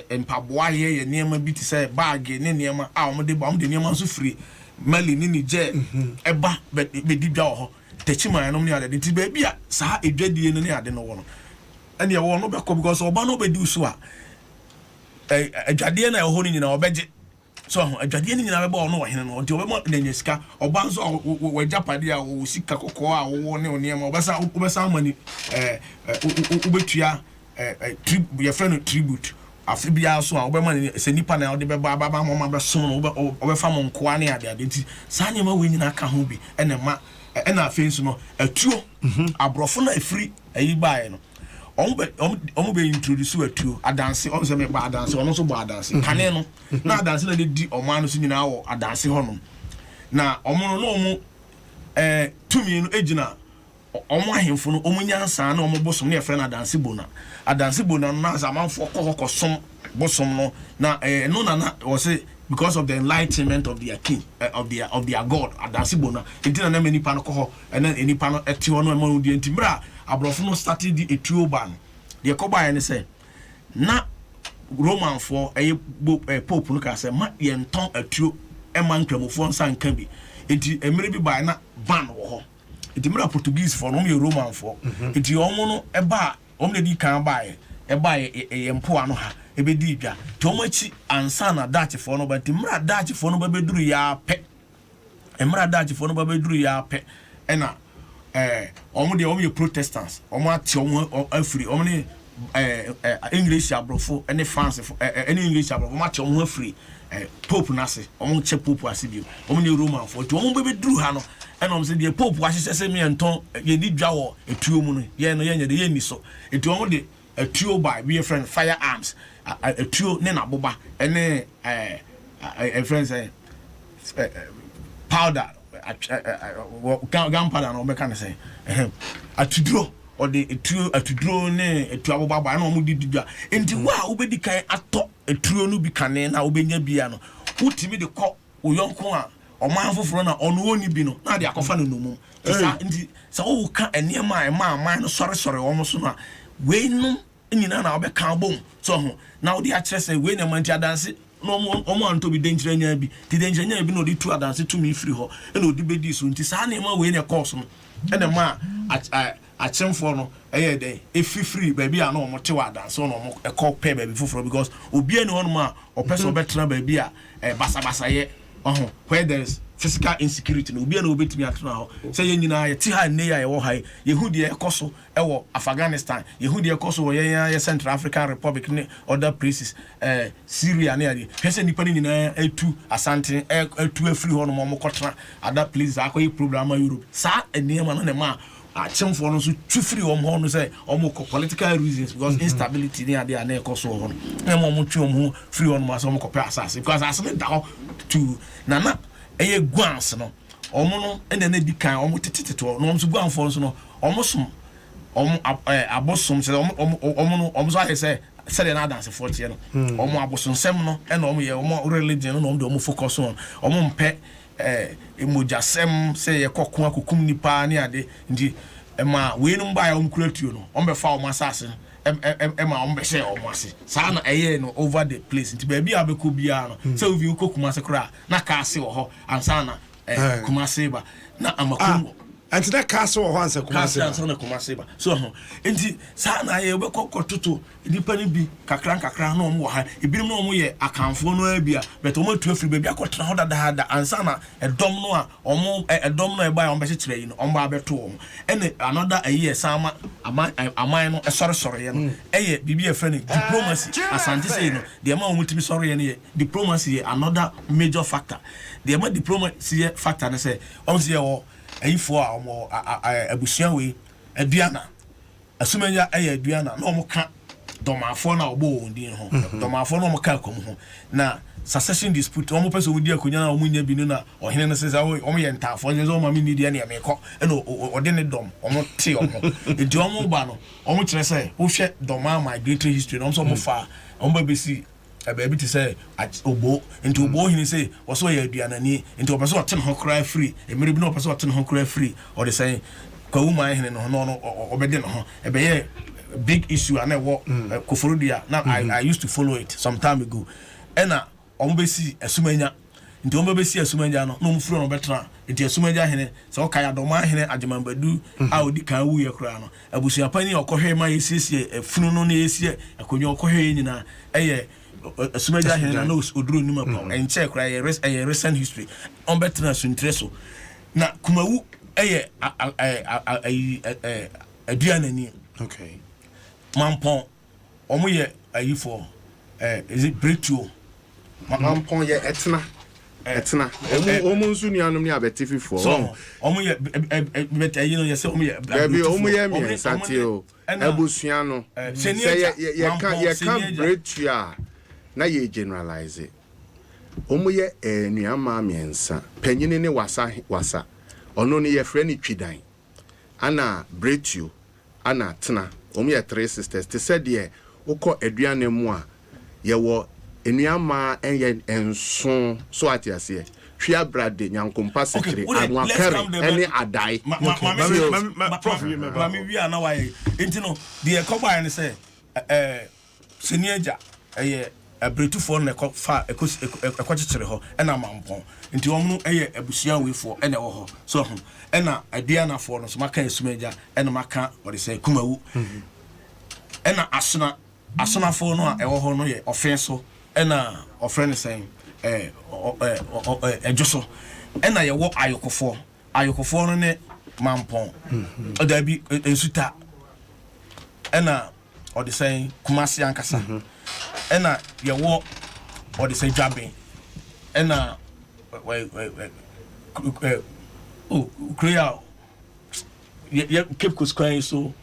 empaboa ayeye niema bi ti say bag ne niema a mo de niema so free mali ni je eba be di dwa ho techima no ne ade ti ba bia saa edwadie no ne ade no wo no ene ye wo no be ko because oba no be di so a edwadie na ho ni nyina obeje so adwade ni nyina be ba ono ohene no nti obema nanya sika oba nso we japade a wo sika kokko a wo ne oniema obesa amani ubetua your friend tribute afi bia so a obema se nipa na ode be ba mama be so no obefa mo nkoa ne ade nti sa nyema we nyina ka ho bi ene ma ena afensu no atuo abrofo na afiri ayi baaye no omo be introduce atuo adanse on se me ba adanse ono so ba adanse kane no na adanse na di oman no so nyina wo adanse honom na omo no omo tumi no ejina omo ahemfo no omo nyansa na omo bosom na efre na adanse bona na zamanfo kokosom bosom no na no na was say because of the enlightenment of their king of their god adanse bona entina na many pano koho and then any pano eti ono ema di entimra abrofo no started the etuo ban the koba ya ne say na roman for pope no ka say ma ye nton etuo ema nkramofo nsa nka bi enti emere bi ba na ban wo ho enti mera portuguese for no ye roman for enti omo no eba omo ne di kan ba ye mpo ano ha ebedi dwa to machi ansa na Dutch for no but mra Dutch for no babeduru ya pe mra Dutch for no babeduru ya pe ena omo de omo ye protestants omo ati omo afiri omo ne English abrofo ene France ene English abrofo omo ati omo afiri pope nase omo che pope asibio omo ne Roman for to omo babeduru ha no ena omo se de pope ahye se me nton ye di dwa wo etuo mu no ye no ye nya de ye ni so etu omo de atuo by be a friend firearms atuo ne na boba ene friends powder gunpowder no make can say atuduro or the atuduro ne atu aboba ba na omo dididwa enti wa obedi kan ato atuo no bi kane na obenya bia no utimi de kọ oyonko a oman foforo na ono oni bi no na de akofa no nomum enti sa wo ka eniema aman no sore omo so na we no nyina na obeka bom so ho na odi a kire say we na manti adanse no omo anto bi denjira nya bi ti denjira nya bi no di tu adanse tu mi free ho e no di bedi so nti sa na ma we na course no e na ma a chemfo no eye den e free baby a no omo te wa adanse no omo e call pay baby foforo because obi ani ho no ma opeso betra baby a basa ye where there is physical insecurity no obi ani obetimi atena ho say ye nyina ye ti ha ne ya ye wo ha ye hu de ekoso e wo Afghanistan ye hu de ekoso wo ye Central African Republic ne other places Syria ne ade pese nipa ni nyina etu asante etu afiri ho no mo kotena other places akoye program Europe sa enema no ne ma achemfo no so twifiri ho no say omo political reasons because instability ne ade na ekoso ho no mo twi omo free ho no ma so mo kopɛ asase because asase da ho to nana eye guans no omo no ene na di kan omo teteteto no omo so guanfo so no almost abosom say omo so say said na dance 40 no omo abosom sem no e na omo ye omo religion no omo focus on omo mpe emoja sem say ye kokon akokum nipa ne ade ndi ma we no mba ya omo kuratuo no omo be fa omo asase ma omo be share omo ase sa na eye no over the place nti ba bia abeko bia no say ovi kokuma se kra na ka ase wo ho ansa na kuma se ba na amakungo anti that castle or once a castle na Kumasiba. So enti sa na ye be kokototo nipa ni bi kakra na omo ha ebinim na omo ye akanfo no abia but omo tu afiri be bia kotra ho dada ansa na edom no a omo edom no e ba omo be kire yi no omo ba beto omo ene another a year sama aman no sore ye no eye bibi e friend diplomacy asante say no de ma omo timi sore ye no diplomacy another major factor de ma diplomacy factor na say omo say o ayifo a omo abusia we aduana asumanya aye aduana na omo ka domafo na obo ondin ho domafo na omo ka akom ho na succession dispute omo pese wodi akonya na omo nya bi na ohene no sesa omo ye ntafo nze omo mi nidia na me ko na ode ne dom omo te omo enti omo ba no omo kire say wo hwe doma migratory history no omo so mo fa omo besi baby to say obo into obo hini say also ye aduana ni into opeso oten ho cry free e mere bi no opeso oten ho cry free or the say kwa woman hini no obede no ho e be ye big issue and wo koforudia now I used to follow it some time ago ena omo be si asumanya into omo be si asumanya no no mfuro no betra into asumanya hini say o kaya doma hini ajemambadu a odi kan wu ye kra no abusia pani okohwe ma yesiesie funu no na yesie akonyo okohwe nyina eye Sumeja hena no oduro numa pa en check right a recent history on better so na kumawu eye aduana ni okay mampon omo ye ayi for is it breakthrough mampon ye etna omo nsu nuanom ni abetifi for so omo ye better you know you say omo ye baby omo ye mi satio abusua no say ye can breakthrough na ye generalize omo ye nuama miensa panyini ne wasa ono ne ye frɛ ne twidan ana bretu ana tena omo ye three sisters te said ye ukọ aduane mu a ye wo enuama enye enso so atiase hwia brade nyankompa sekere anwakare ene adai prof me wi ana wa ye enti no de ekoba ne say senieja bretu for na fa ekwachichire ho ena mampon nti omo no eye abusia wefo ena wo ho so ho ena aduana for no so maka esumeja ena maka what they say kumawu ena asona for no a ewo ho no ye ofenso ena ofrene say ejoso ena ye wo ayokofo no ne mampon odabi ensuta ena what they say kumasi ankasa ena ye wo or the say jabbing ena clear ye keep quiet so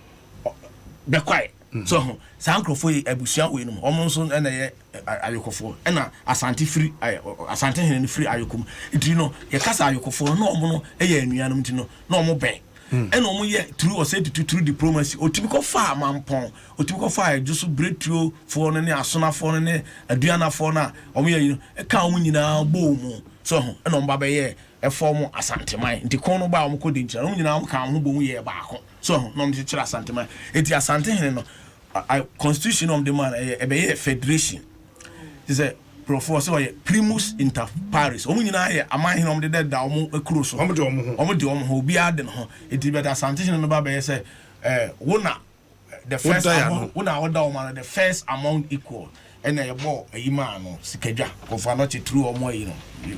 be quiet so sankrofo abusia we no omo so ena ye ayokofo ena asante free asante hene free ayokom it you know ye kasa ayokofo no omo no eye anuanom ti no na omo ben ena omo ye through or say through diplomacy otibiko fa mampon otibiko fa just breakthrough for no ne asona for no ne aduana for na omo ye ka omo nyina bo mu so ho ena omo ba be ye e form asanteman nti kon no ba omo ko de nchira omo nyina omo ka ho bo mu ye ba ko so ho no omo chira asanteman enti asantehene no constitution of the man e be ye federation is a professor primus inter pares omo nyina ye aman hene omo de da omo ekuro so omo de omo ho bia de no enti be da santation no ba be say wona the first amount wona order omo the first amount equal and a ball a man no sikadwa ko fa no true omo yi no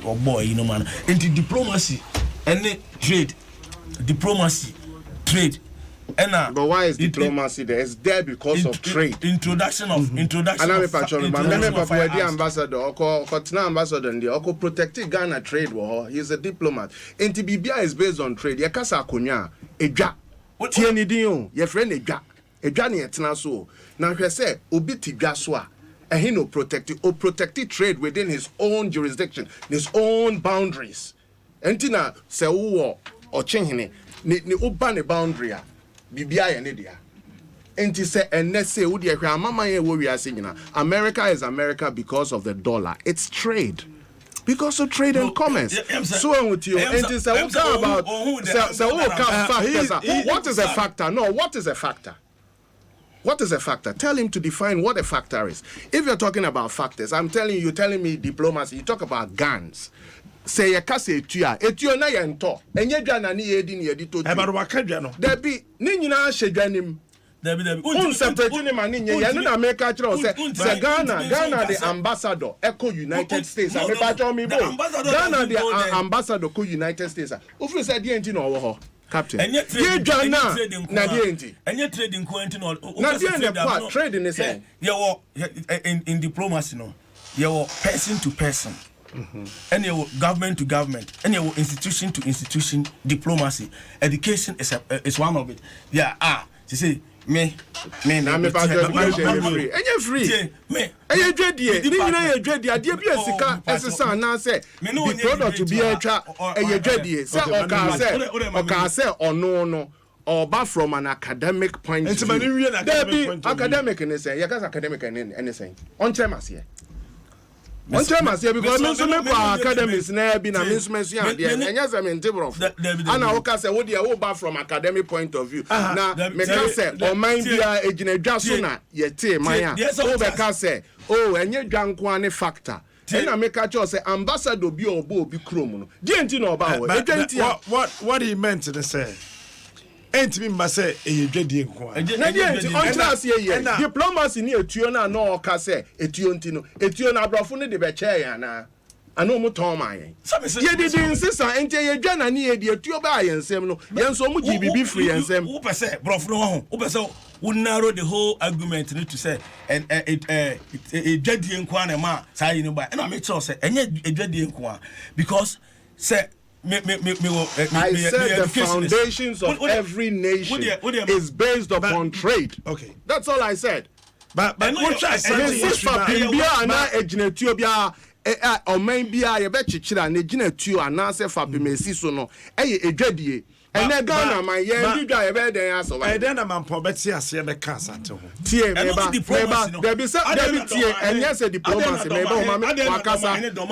obo yi no man enti diplomacy and trade but why is diplomacy there? It's there because of trade. Introduction of ambassador or ambassador and the protected Ghana trade war. He's a diplomat. And TBBI is based on trade. Yakasa kunya eja. Tieni dion. Your friend eja. Eja ni etna so. Now he say obiti gaswa. And he no protected trade within his own jurisdiction, his own boundaries. Entina se uwo or chenhine ni ubane boundary. bibia ye ne dia enti se enne se wo de hwe amama ye wo wiase nyina America is America because of the dollar. It's trade. Because of trade and commerce. So with you, and it's about what is a factor? No, what is a factor? What is a factor? Tell him to define what a factor is. If you're talking about factors, I'm telling you, you're telling me diplomacy. You talk about guns. Say a case etua na yento. Enye dwa na ne yedi ne yedi to. E ba waka dwa no. There be ni nyina hwedwanim. David. Separate ni mani nye ya na America kire o say Ghana the ambassador echo United States. America tell me bo. Ghana the ambassador ko United States. Ofri say dey enti na owo ho. Captain. Ye dwa na dey enti. Enye trading ko enti no. Na dey na kwa trading is say. Ye wo in diplomacy no. Ye wo person to person. And your government to government, and your institution to institution diplomacy. Education is one of it. Yeah, you see. Me na me ba free. Enye free. Me. Enye dwedie. Ni nyina ye dwedie. Ade bi asika esesa na say. The product bi atwa enye dwedie. Say oka say ono no oba from an academic point of view. Academic in say. Yakas academic in say. On chairman here. On chairman here because me so me kwa academics na bi na me so me so ya de. Enye say me ntibro. Ana oka say wo de wo ba from academic point of view. Na me ka say o mind bia eginadwa so na ye te man a. O be ka say oh enye dwanko ane factor. Na me ka cho say ambassador bi obo obi krom no. Die enti na oba wo. What he meant to say. Ain't me say e dwedie nko a. Na die enti on class ye diplomacy ni etuo na no ka say etuo enti no. Etuo na abrofo ne de be che ya na. Ano mu ton man yen. Ye did insisa enti ye dwa na ne ye de etuo ba yensem no. Yenso mu gi bibi free yensem. Who per se brofo no ho. Who per se would narrow the whole argument to say and dwedie nko na ma say you know by. And I make sure say enye dwedie nko a because say I said the foundations of every nation is based upon trade. Okay. That's all I said. But what I said is na eginetuo bia oman bia ye be chichira na eginetuo anase fa bemesi so no eye edwadie ene Ghana man ye ndudwa ye be den aso wa den na man po beti ase be ka asante ho tie meba there be tie enye se diplomacy meba o ma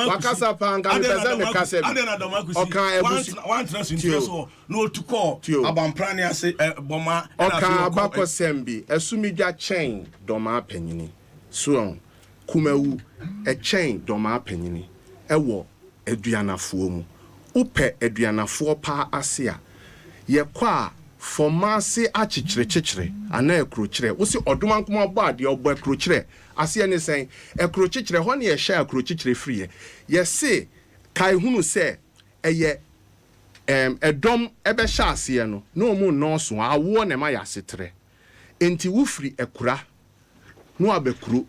wakasa panga me pesa me kasa okan ebusu one transfer so no to call abamprane ase boma okan abako sembi esumidwa chain doma panyini so kumawu a chain doma panyini ewo aduanafuo mu upe aduanafuo pa ase a ye kwa formasi achichire ana ekrochire wo si odoma nkoma abo ade obo ekrochire ase ne sen ekrochire ho ne ye hye ekrochire free ye se kai hunu se eye edom ebe hye ase no no mu nonso awo ne ma ya setre enti wo free ekura no abekuru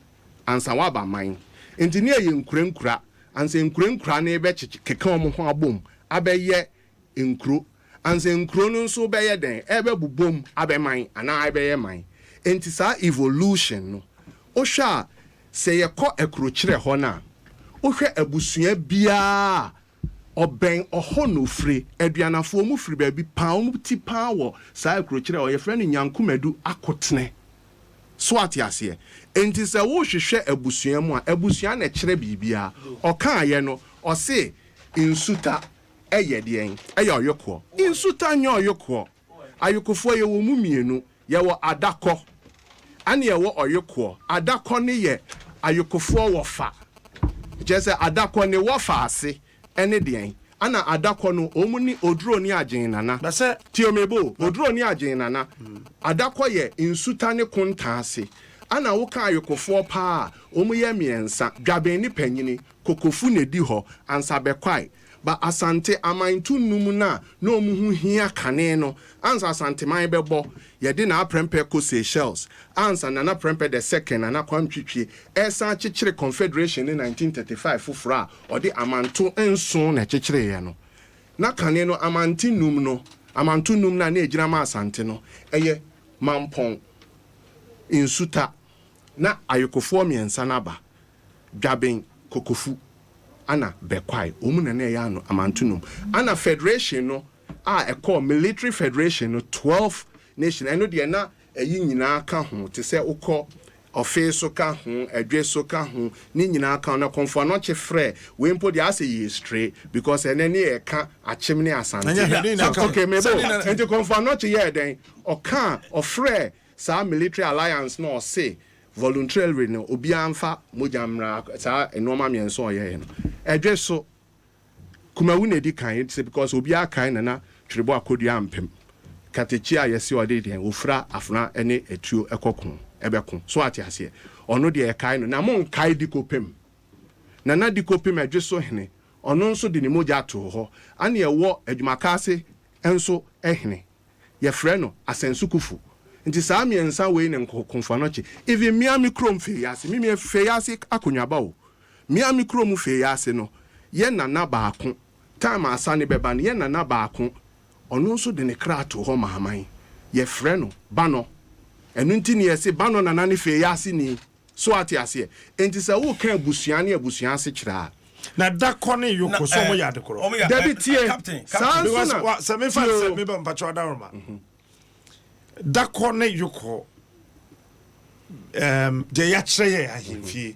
ansa wa ba man enti ne ye nkura ansa nkura na ebe keke omo ho abom abeye nkuro anse nkuro no nso beye den ebe bubom abeman ana abeye man enti sa evolution no o hwa se ye kɔ ekrochire ho na o hwɛ abusua bia oben oho no fre aduanafo mu fri ba bi paum ti pawo sa ekrochire o ye frɛ no nyankomadu akotene so ate ase enti se wo hwehwɛ abusua mu a abusua na kyerɛ bibia ɔka ye no o se insuta eye den eye oyoko insuta nya oyoko ayokofo ye wo mumienu ye wo adakɔ ane ye wo oyoko adakɔ ne ye ayokofo wo fa jese adakɔ ne wo fa ase ene den ana adakɔ no omuni oduro ni agyen nana bese tiomebo oduro ni agyen nana adakɔ ye insuta ne konta ase ana wo ka ayokofo pa omu ye miensa dwaben ni panyini kokofu ne di ho ansa bekwai ba asante amantu num na omu hu hia kane no ansa asante man bebo ye de na aprempe ko Seychelles ansa na aprempe the second na kwantwitwe esa chichire confederation in 1935 fufura ode amantu enso na chichire ye no na kane no amanti num no amantu num na ejira ma asante no eye mampon insuta na ayokofo miensa na ba dwaben kokofu ana bekwai omuna na ya no amantunum ana federation no a ekọ military federation no 12 nation ɛno deɛ na ɛyi nyinaa ka ho te sɛ wokɔ ɔfe so ka ho adwe so ka ho ne nyinaa ka na kɔmfo no kye frɛ we mpo deɛ asɛ yɛ stray because ɛnɛ ne yɛka akyem ne asante okay mebo enti kɔmfo no kye yɛ den ɔka ɔfrɛ saa military alliance no ɔse voluntarily no obi amfa mojamra saa enoma mienso ɔyɛ no adwe so kumawu na di kan it because obi akan na twrebo akodua ampem katechi a yɛse ɔde den ofra afna ɛne etuo ɛkɔko ɛbɛko so ate ase ɔno de ɛkai no na mon kai di kopem na di kopem adwe so hene ɔno nso de ne moja to hɔ ane ɛwɔ adwumaka ase enso ɛhene yɛfrɛ no asensukufu nti saa miensa wei ne nkonfa no kye even miami krom fe yase mi fe yase akonwaba o miami krom fe yase no ye nana baako time asane beba no ye nana baako ɔno nso de ne kra to hɔ mahaman yɛfrɛ no bano ɛno nti ne yɛse bano nana ne fe yase ni so ate ase enti sɛ wo kan abusua ne abusua ase kyerɛ na da kɔne yoko so mo yade koro David tie saa so na sɛ me fa sɛ me ba mpacho da roma da kɔne yoko de ya kyerɛ yɛ ahemfie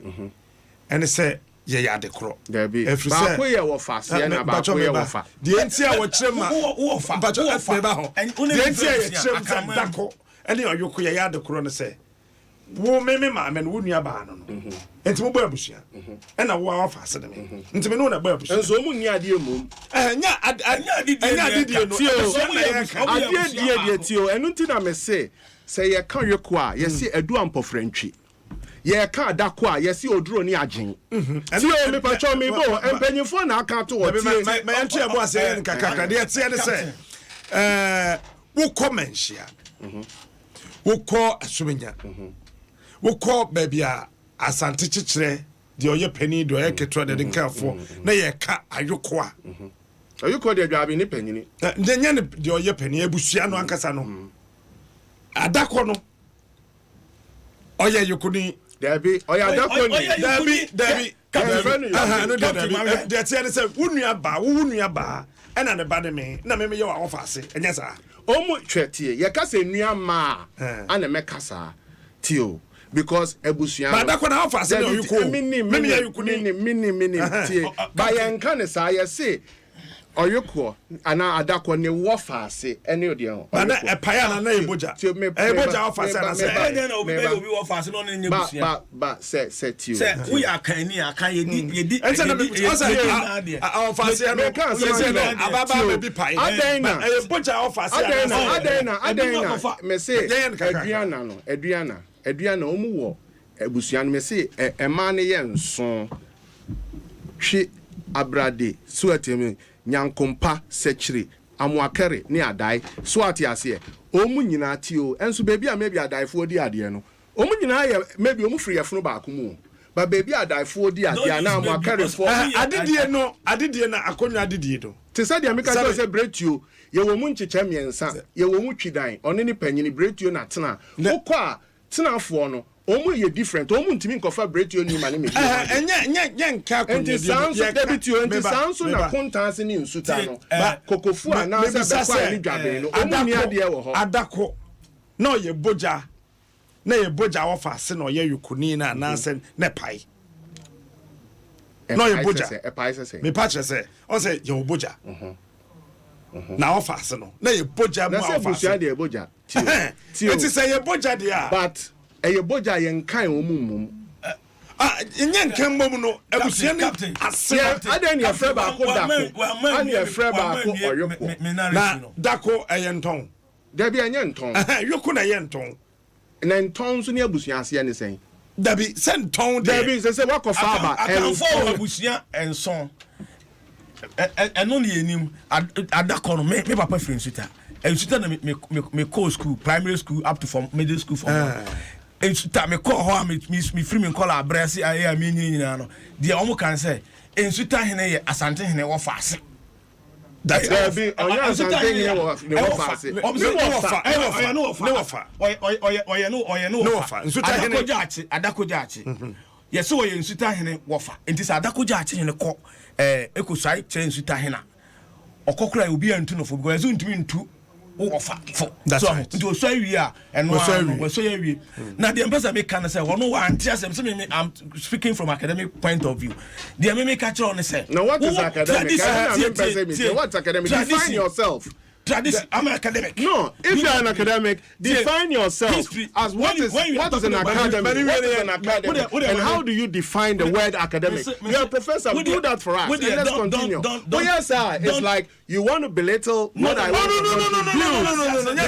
ɛne sɛ yɛ yade koro David ba ko yɛ wɔ fa se na ba ko yɛ wɔ fa de enti a wɔ kyerɛ ma mpacho ɛfɛ ba ho de enti a yɛ kyerɛ ma da kɔ ɛne yoko yɛ yade koro ne sɛ wo me ma no wo nua ba no enti mo ba abusua ɛna wo afa ase de me enti me no na ba abusua enso mu ni ade mum nya adidie no adidie tio enu nti na me se ye ka yeko a ye se edu ampofrantwi ye ka adako a ye se oduro ni agyen tio me pa cho me bo empanyifo na aka to wo tie me ento e bo ase ye nkakaka de tie ne se wo komensia wo ko asumenya wo ko babia asante kyekyere de oyɛ pani de oyɛ ketro de nkafo na yɛ ka ayoko a ayoko de adwabe ne panyini de nya ne de oyɛ pani abusua no ankasa no adakɔ no oyɛ yokoni dabi oyɛ adakɔ ni dabi no de tie ne sɛ wo nua ba ɛna ne ba de me na me yɛ wa ofa ase ɛnya saa omu hwetie ye ka se nua ma ana me kasa tio because ebusuan ba da ko na ofa ase na yuko mini tie ba ye nka ne saa ye se oyuko ana adakọ ne wofa ase ene ode ho ba na epaya na eboja eboja ofa ase na se enya na obi wofa ase no ne nyebusuan ba se tio se we akan ni akan yedi ense na ofa ase no se no ababa be bi pai eboja ofa ase adena me se aduana omu wo ebusuan me se ema ne ye nso hwe abrade suatemi nyankompa sechiri amuakere ne adai so ate ase omu nyina tio enso bebi a maybe adaifo di ade no omu nyina ye maybe omu free yefno ba komu ba bebi adaifo di ade na amuakere fo adedie na akonwa adedie do te say dia meka say bretio ye wo mu ncheche miensa ye wo mu twidan one ne panyini bretio na tena ukọ a tenafo no omu ye different omu ntimi nkofa bretio ni ma ne me nya nka ko enti sanso debitio enti sanso na kontanse ni nsuta no kokofu ana se be kwa ni dwabe no omu ni ade wo ho adako na ye boja na ye boja wo fa se na ye yukuni na na se ne pai no ye boja e pai se me pa che se o se ye wo boja na wo fa se no na ye boja mu wo fa se na se de boja enti se ye boja de a but eye boja ye nkan omumum nye nkan mom no abusua ni ase adan ye frɛ ba ko dako an ye frɛ ba ko oyoko na dako eyenton dabi enye nton yoko na yenton na nton so ne abusua ase ne sen dabi senton de dabi se wakofa ba elfo abusua enson eno ne enim adako no me papa free nsuta ensuta na me call school primary school up to from middle school from ensuta me call ho me free me call abrese aye me nyina no de omo kan say ensuta hene ye asante hene wo fa ase that be onya asante hene wo fa ase no fa ensuta hene adako jaachi yesi wo ye ensuta hene wo fa enti sa adako jaachi hene ko ekosai che ensuta hene okokura obi antu no fo because ntumi ntu offer for That's so right. it was so we are and was so we now the ambassador make can say one no one I'm speaking from academic point of view the me catch on say now what is academic what's academic define yourself. Tradition. I'm an academic. No, if you're an academic, define yourself history. as what is an academic, and how do you define the word academic? You're a professor. Do that for us. And let's continue. Oh yes, sir. It's like you want to belittle what I want to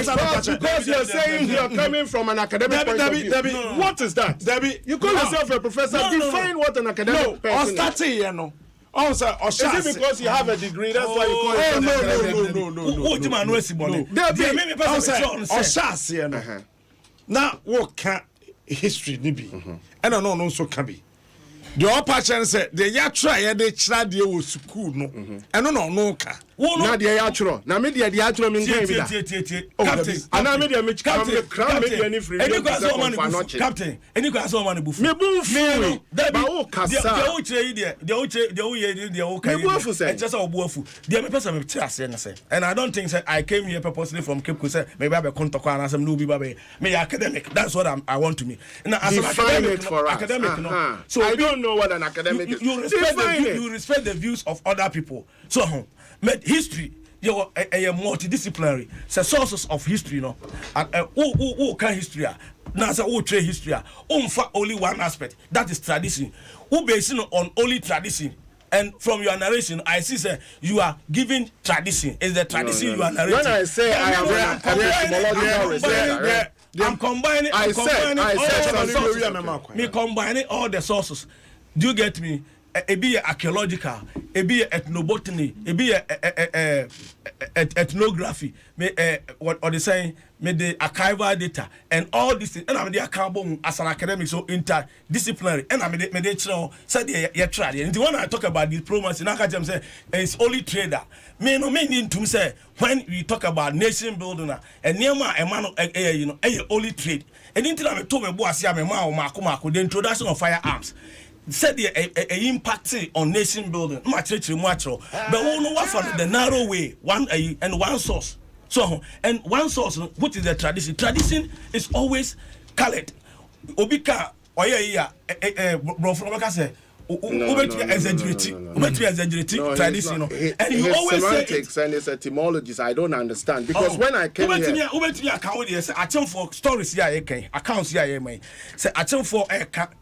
contribute because you're saying you're coming from an academic point of view. What is that? You call yourself a professor. Define what an academic person is. Also, is it because you have a degree? That's why you call it no. Now, what can history be? And I know so can be. The upper chance said the yatra they tried the old school no, and no car. Now the yatra. Now me the yatra mean captain. And I made a match crown any free. Captain. Any class on money buff. Me buff. And I don't think I came here purposely from Cape Coast. Maybe I have a contact and some new baby. Me academic. That's what I want to me. Define it for us. Academic. So I don't know what an academic is. You respect the views of other people. So history, you are a multidisciplinary. So sources of history, who can history? Now, who trade history? Only one aspect. That is tradition. Who based on only tradition. And from your narration, I see say you are giving tradition. Is the tradition you are narrating? When I say I am epistemological researcher, I'm combining all the sources. Do you get me? It be archaeological, it be ethnobotany, it be ethnography, what they saying, the archival data, and all these things. And I'm the carbon as an academic, so interdisciplinary. And I'm the said you try. And the one I talk about diplomacy, now I say it's only trader. Me no mean to say when we talk about nation building, and near my man, only trade. And until I'm told me, boy, I'm a man, the introduction of firearms. Said the impact on nation building, much but we know what for the narrow way, one and one source. So and one source, which is the tradition. Tradition is always colored. Obika bro from say tradition. And you always semantics say and its etymologies I don't understand because when I came here, I tell for stories here, accounts here, say I tell for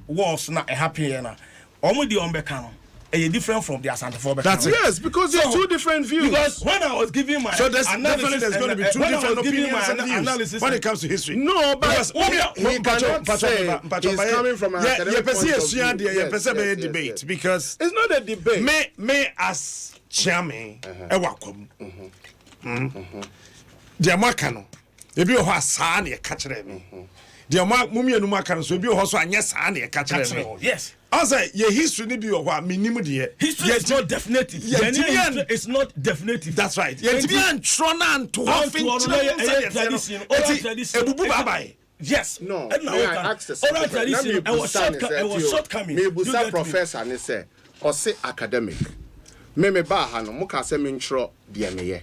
wars not a happy na. Omudi ombekano. Different from the Asantehene. That's yes, because there's two different views. Because when I was giving my there's going to be two different opinions and views when it comes to history. No, but he cannot say he's coming from an academic point of view. Yes, debate because it's not a debate. Me as chairman, ewakom. The Amakano, the bio has sani a catcher me. The Mumia Numakano, so bio also and yes, sani a catcher me. Yes. I say your history need be what minimum dear. History is not definitive. It's not definitive. That's right. Yetian Tronan to tradition. Ebubu babai. Yes. No. I asked the oral tradition. I was shortcoming. Me busa professor and say or say academic. Me ba ha no mo ka say me ntro de meye.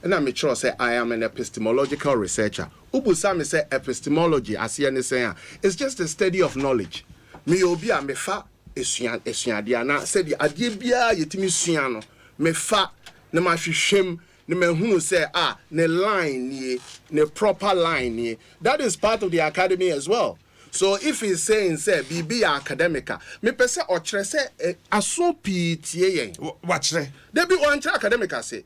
Na me tro say I am an epistemological researcher. Ubusa me say epistemology as ye say it's just a study of knowledge. Me obi a me fa esuade ana said the ade bia yetimi sua no me fa na ma hwehwem na ma hunu say ne line nie ne proper line nie. That is part of the academy as well. So if he's saying say bibi academica me pese o kire say aso pi tie yen wa kire dey bi wan kire academica say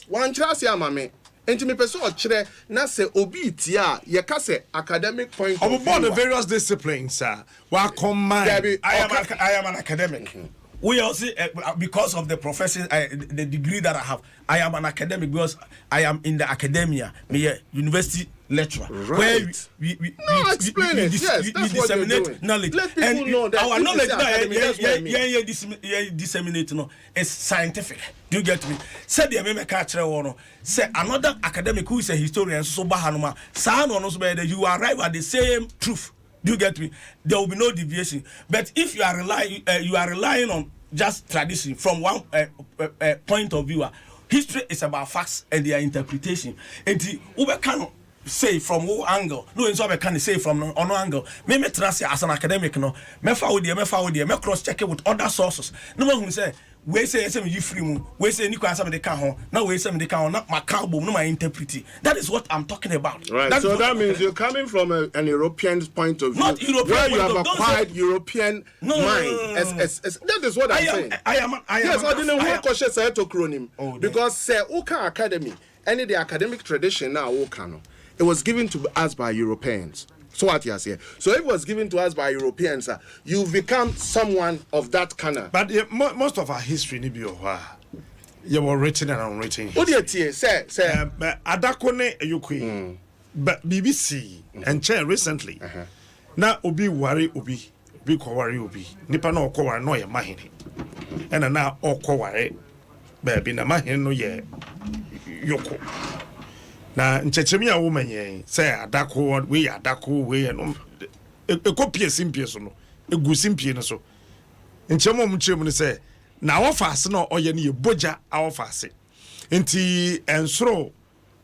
wan kire say amame enti me pese o kire na say obi tia ye ka say academic point of view the various disciplines sir wa combine. I am an academic. We also because of the profession the degree that I have, I am an academic because I am in the academia, me university lecturer. Right. Where we disseminate knowledge. Let people and know that our knowledge disseminate is scientific. Do you get me? Said the American catcher one. Say another academic who is a historian so bahanuma. San on us you arrive at the same truth. Do you get me? There will be no deviation. But if you are relying on just tradition from one point of view, History is about facts and their interpretation. And the Uber can say from what angle, no, and so I can say from on angle. Me trust as an academic, no, me cross check it with other sources. No one who say, we say you free, we say you can the car, no, we say the car, not my cowboy, no, my interpreting. That is what I'm talking about. Right. That's so that means you're coming from an European point of view, not European where you point have acquired European mind. That is what I'm saying. I am. Yes, I didn't want to say to acronym because say Oka Academy, any the academic tradition now Okano, it was given to us by Europeans. So what you say? So if it was given to us by Europeans, you become someone of that kind of. But most of our history ni bi you were written and unwritten. What do you say? Adakone Yukui, but BBC and chair recently. Now obi worry obi ko worry obi. Nipa no ko worry no ye mahini. And now oko worry, baby na mahini no ye yoko. Na nchechemi a woman ye say adako we adako we no e kopie simpie so no egu simpie no so nchemo mchemu ne say na wofase no oye ne boja a wofase enti ensoro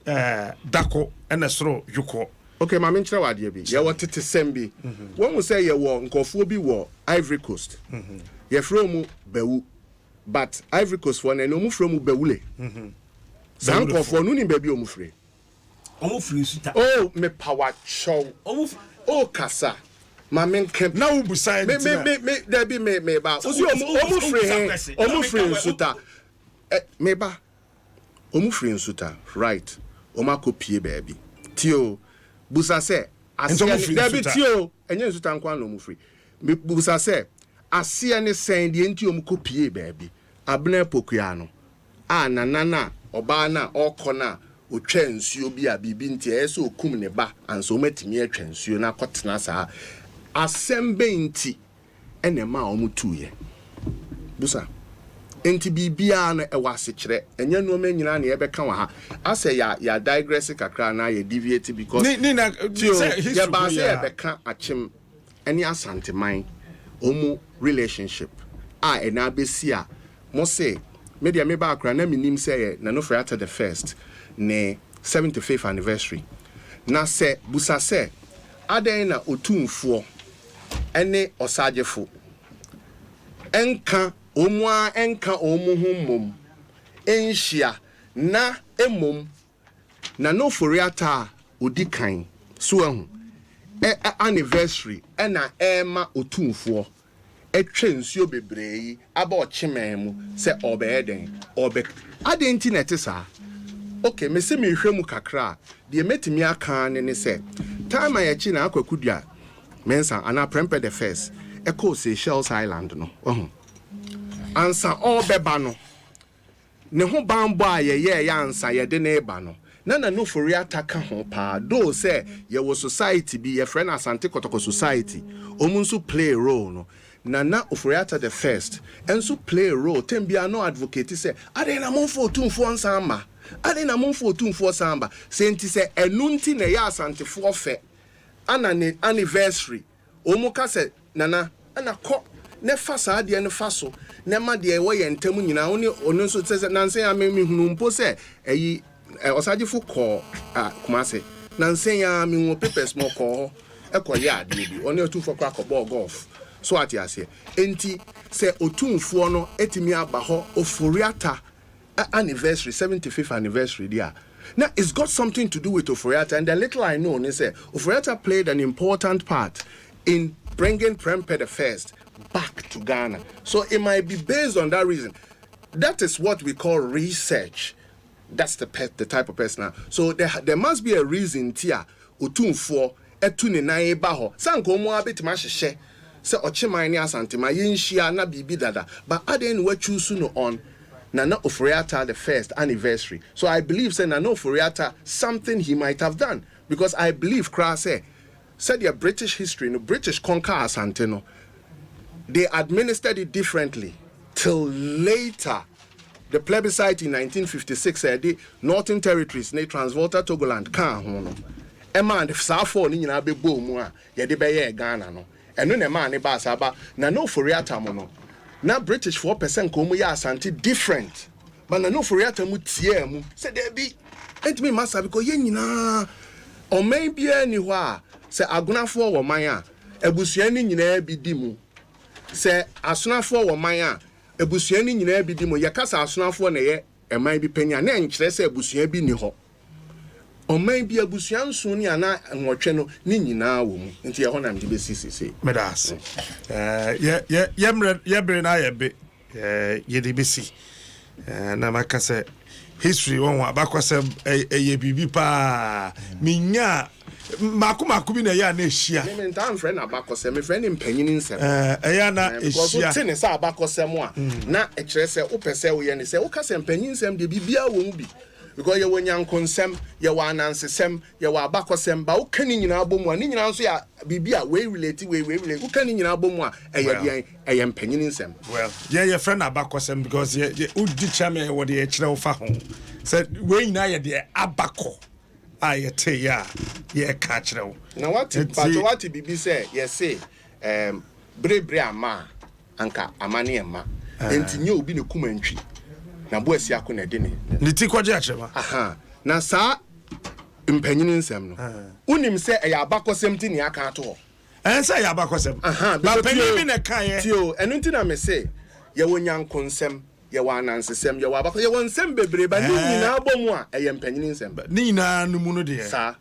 dako ene soro yuko. Okay, ma menchira wade bi ye wotete sembi won we say ye wo nkofo bi wo Ivory Coast ye from Bewu, but Ivory Coast for na no mu from Bewule san nkofo no ni ba bi o mu free. Oh, me power show. Oh, Kasa. My men camp. Now, beside me, there be me ba. Omu free suta. Me ba. Omu free suta. Right. Oma kopie baby. Tio. Busa se. Asia there be tio. Enye suta nkwa no omu free. Busa se. Asia ne sen die nti omu kopie baby. Abna pokua no. Na. Oba na okona. Otwa nsuo bi a bibi nti eso okum ne ba anso matimi atwa nsuo na kotena saa asembe nti ene ma omutuye busa enti bibia na ewase kire enya no ma nyina na yebeka wa ha ase ya digress kakra na ya deviate because ni na ya ba se yebeka achim eni asanteman omu relationship ena besi a mo se media me ba akra na minim se na no frata the first ne 75th anniversary na se busa se aden na otumfo ene osagefo enka omuhumum enhia na emom na no foriata odikan so ahu anniversary ena ema otumfo etwe nsuo bebree aba ocheman mu se obeden obe aden ti na tesa. Okay, me se me hwemu kakra de metimi aka ne se time ayachi na akwakudua mensa ana prempe the first echo Seychelles Island no ansa all beba no ne ho bambo a ye ansa ye de ne ba no na no for ataka ho pa do say ye wo society bi ye friend Asante Kotoko society omunso play role no na oforiata the first enso play role tembia no advocate say ade na monfo otumfo ansamba ade na monfo otumfo samba senti say enunti na ya asantefo fe ana ne anniversary omuka say nana ana ko ne fa sa de ne fa so ne ma de wo ye ntam nyina oni ono so say nanse ya me hunu mpo say eyi osagefo ko kumase nanse ya me wo papers mo ko ekoye ade bi oni otumfo kwa ko ball golf. So at yase enti se otumfo no etimi aba ho oforiata anniversary 75th anniversary dia. Now it's got something to do with oforiata, and the little I know is say oforiata played an important part in bringing Prempeh the First back to Ghana. So it might be based on that reason. That is what we call research. That's the type of person. So there must be a reason tia otumfo etuni na eba ho sanko mo abetima hyehyɛ se ocheman ni asante ma yenhia na bibi dada but aden wa choose no on Nana Oforiata the first anniversary. So I believe say Nana Oforiata something he might have done because I believe Krase said the British history no British conquer Asante no they administered it differently till later. The plebiscite in 1956 said the Northern Territories ne Transvolta Togoland kan ho no Emma the Safo ni nyina be bo mu a ye de be ye Ghana no eno ne ma ne ba saba na no Oforiata mo no na British 4% ko mu ya Asante different bana no for yata mu tie mu se there be entimi masa because ye nyina oman bia ni ho a se agonafo wo man a ebusua ni nyina bi di mu se asonafo wo man a ebusua ni nyina bi di mu ye kasa asonafo na ye eman bi panya na enkyere se ebusua bi ni ho oman bi ebusua nso ni ana nwotwe no ni nyina wo mu nti ye ho na mde be sisi medas ye na ye be ye de be si na makase history won abakwasem ye bibi pa minya maku bi na ya na ehia me ntan friend abakosem me friend mpanyini nsem ya na ehia so tene sa abakosem a na e kire se wo pese wo ye ne se wo kase mpanyini nsem de bibia wo mu bi because ye wonyankonsem ye wa anansesem ye wa abakosem ba wo kani nyina abomu a ni nyina nso ya bibia we relate wo kani nyina abomu a eye mpanyini nsem well ye friend abakosem because ye udi chame wo de kire wo fa ho said we nyina ye de abako ayete ya ye ka kire wo na what bibi say ye say bre ama anka amane ema enti nye obi ne kumantwi na bo asi akọ na de ne ti kwaje achema aha na sa mpanyini nsem no unim se e ya abakosem ti ni aka ato ho ensa ya abakosem ba panyin bi ne kan ye tio enu ti na me se ye wonyankonsem ye wa anansesem ye wa abako ye wonsem bebre ba ni nyina abomu a e ye mpanyini nsem ni nyina no mu no de sa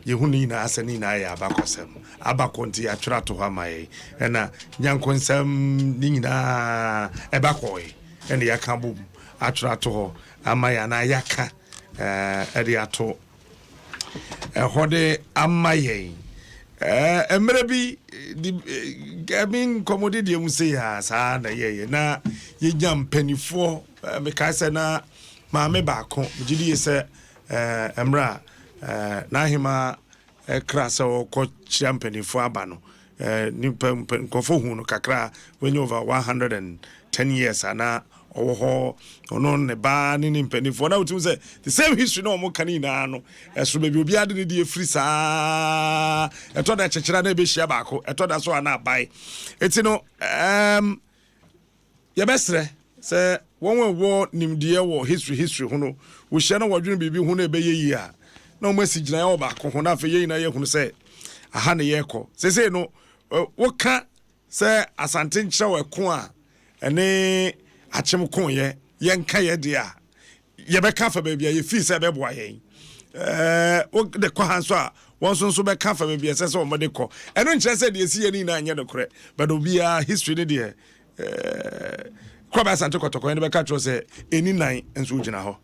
ye hu ni nyina ase ni nyina ya abakosem abakonti atwera to ha mai na nyankonsem ni nyina e bakoy ene ya kan bom atwera to ho amaya na yaka ede ato hode amaye emre bi gamin komodi de mu se ya sa na ye na ye nyam panifo me ka se na maame ba ko gidi se emra na hima krasa o ko champanifo aba no ni nkofo hu no kakra when over 110 years ana oho ono ne ba ni mpanifo na utim say the same history no mo kanina no eso be obi ade ne die free sa eto da chechera na be hia ba ko eto da so ana bai etino ye besre say won wo nimdie wo history hu no wo hia na wodwene bibi hu na be yeyi a na mo asigina ya ba ko ho na fe yeyi na ye hu say aha ne ye ko say no wo ka say asante nkyere wo ko a ene achem kon ye nka ye dia ye be ka fa ba bia ye fi se be boa ye o de ko hanso a won so be ka fa ba bia se o mo de ko eno nkyere se de si ye ni na anye de kore but obia history ne de kwa ba asante kotoko ne be ka tro se eni nan enso gina ho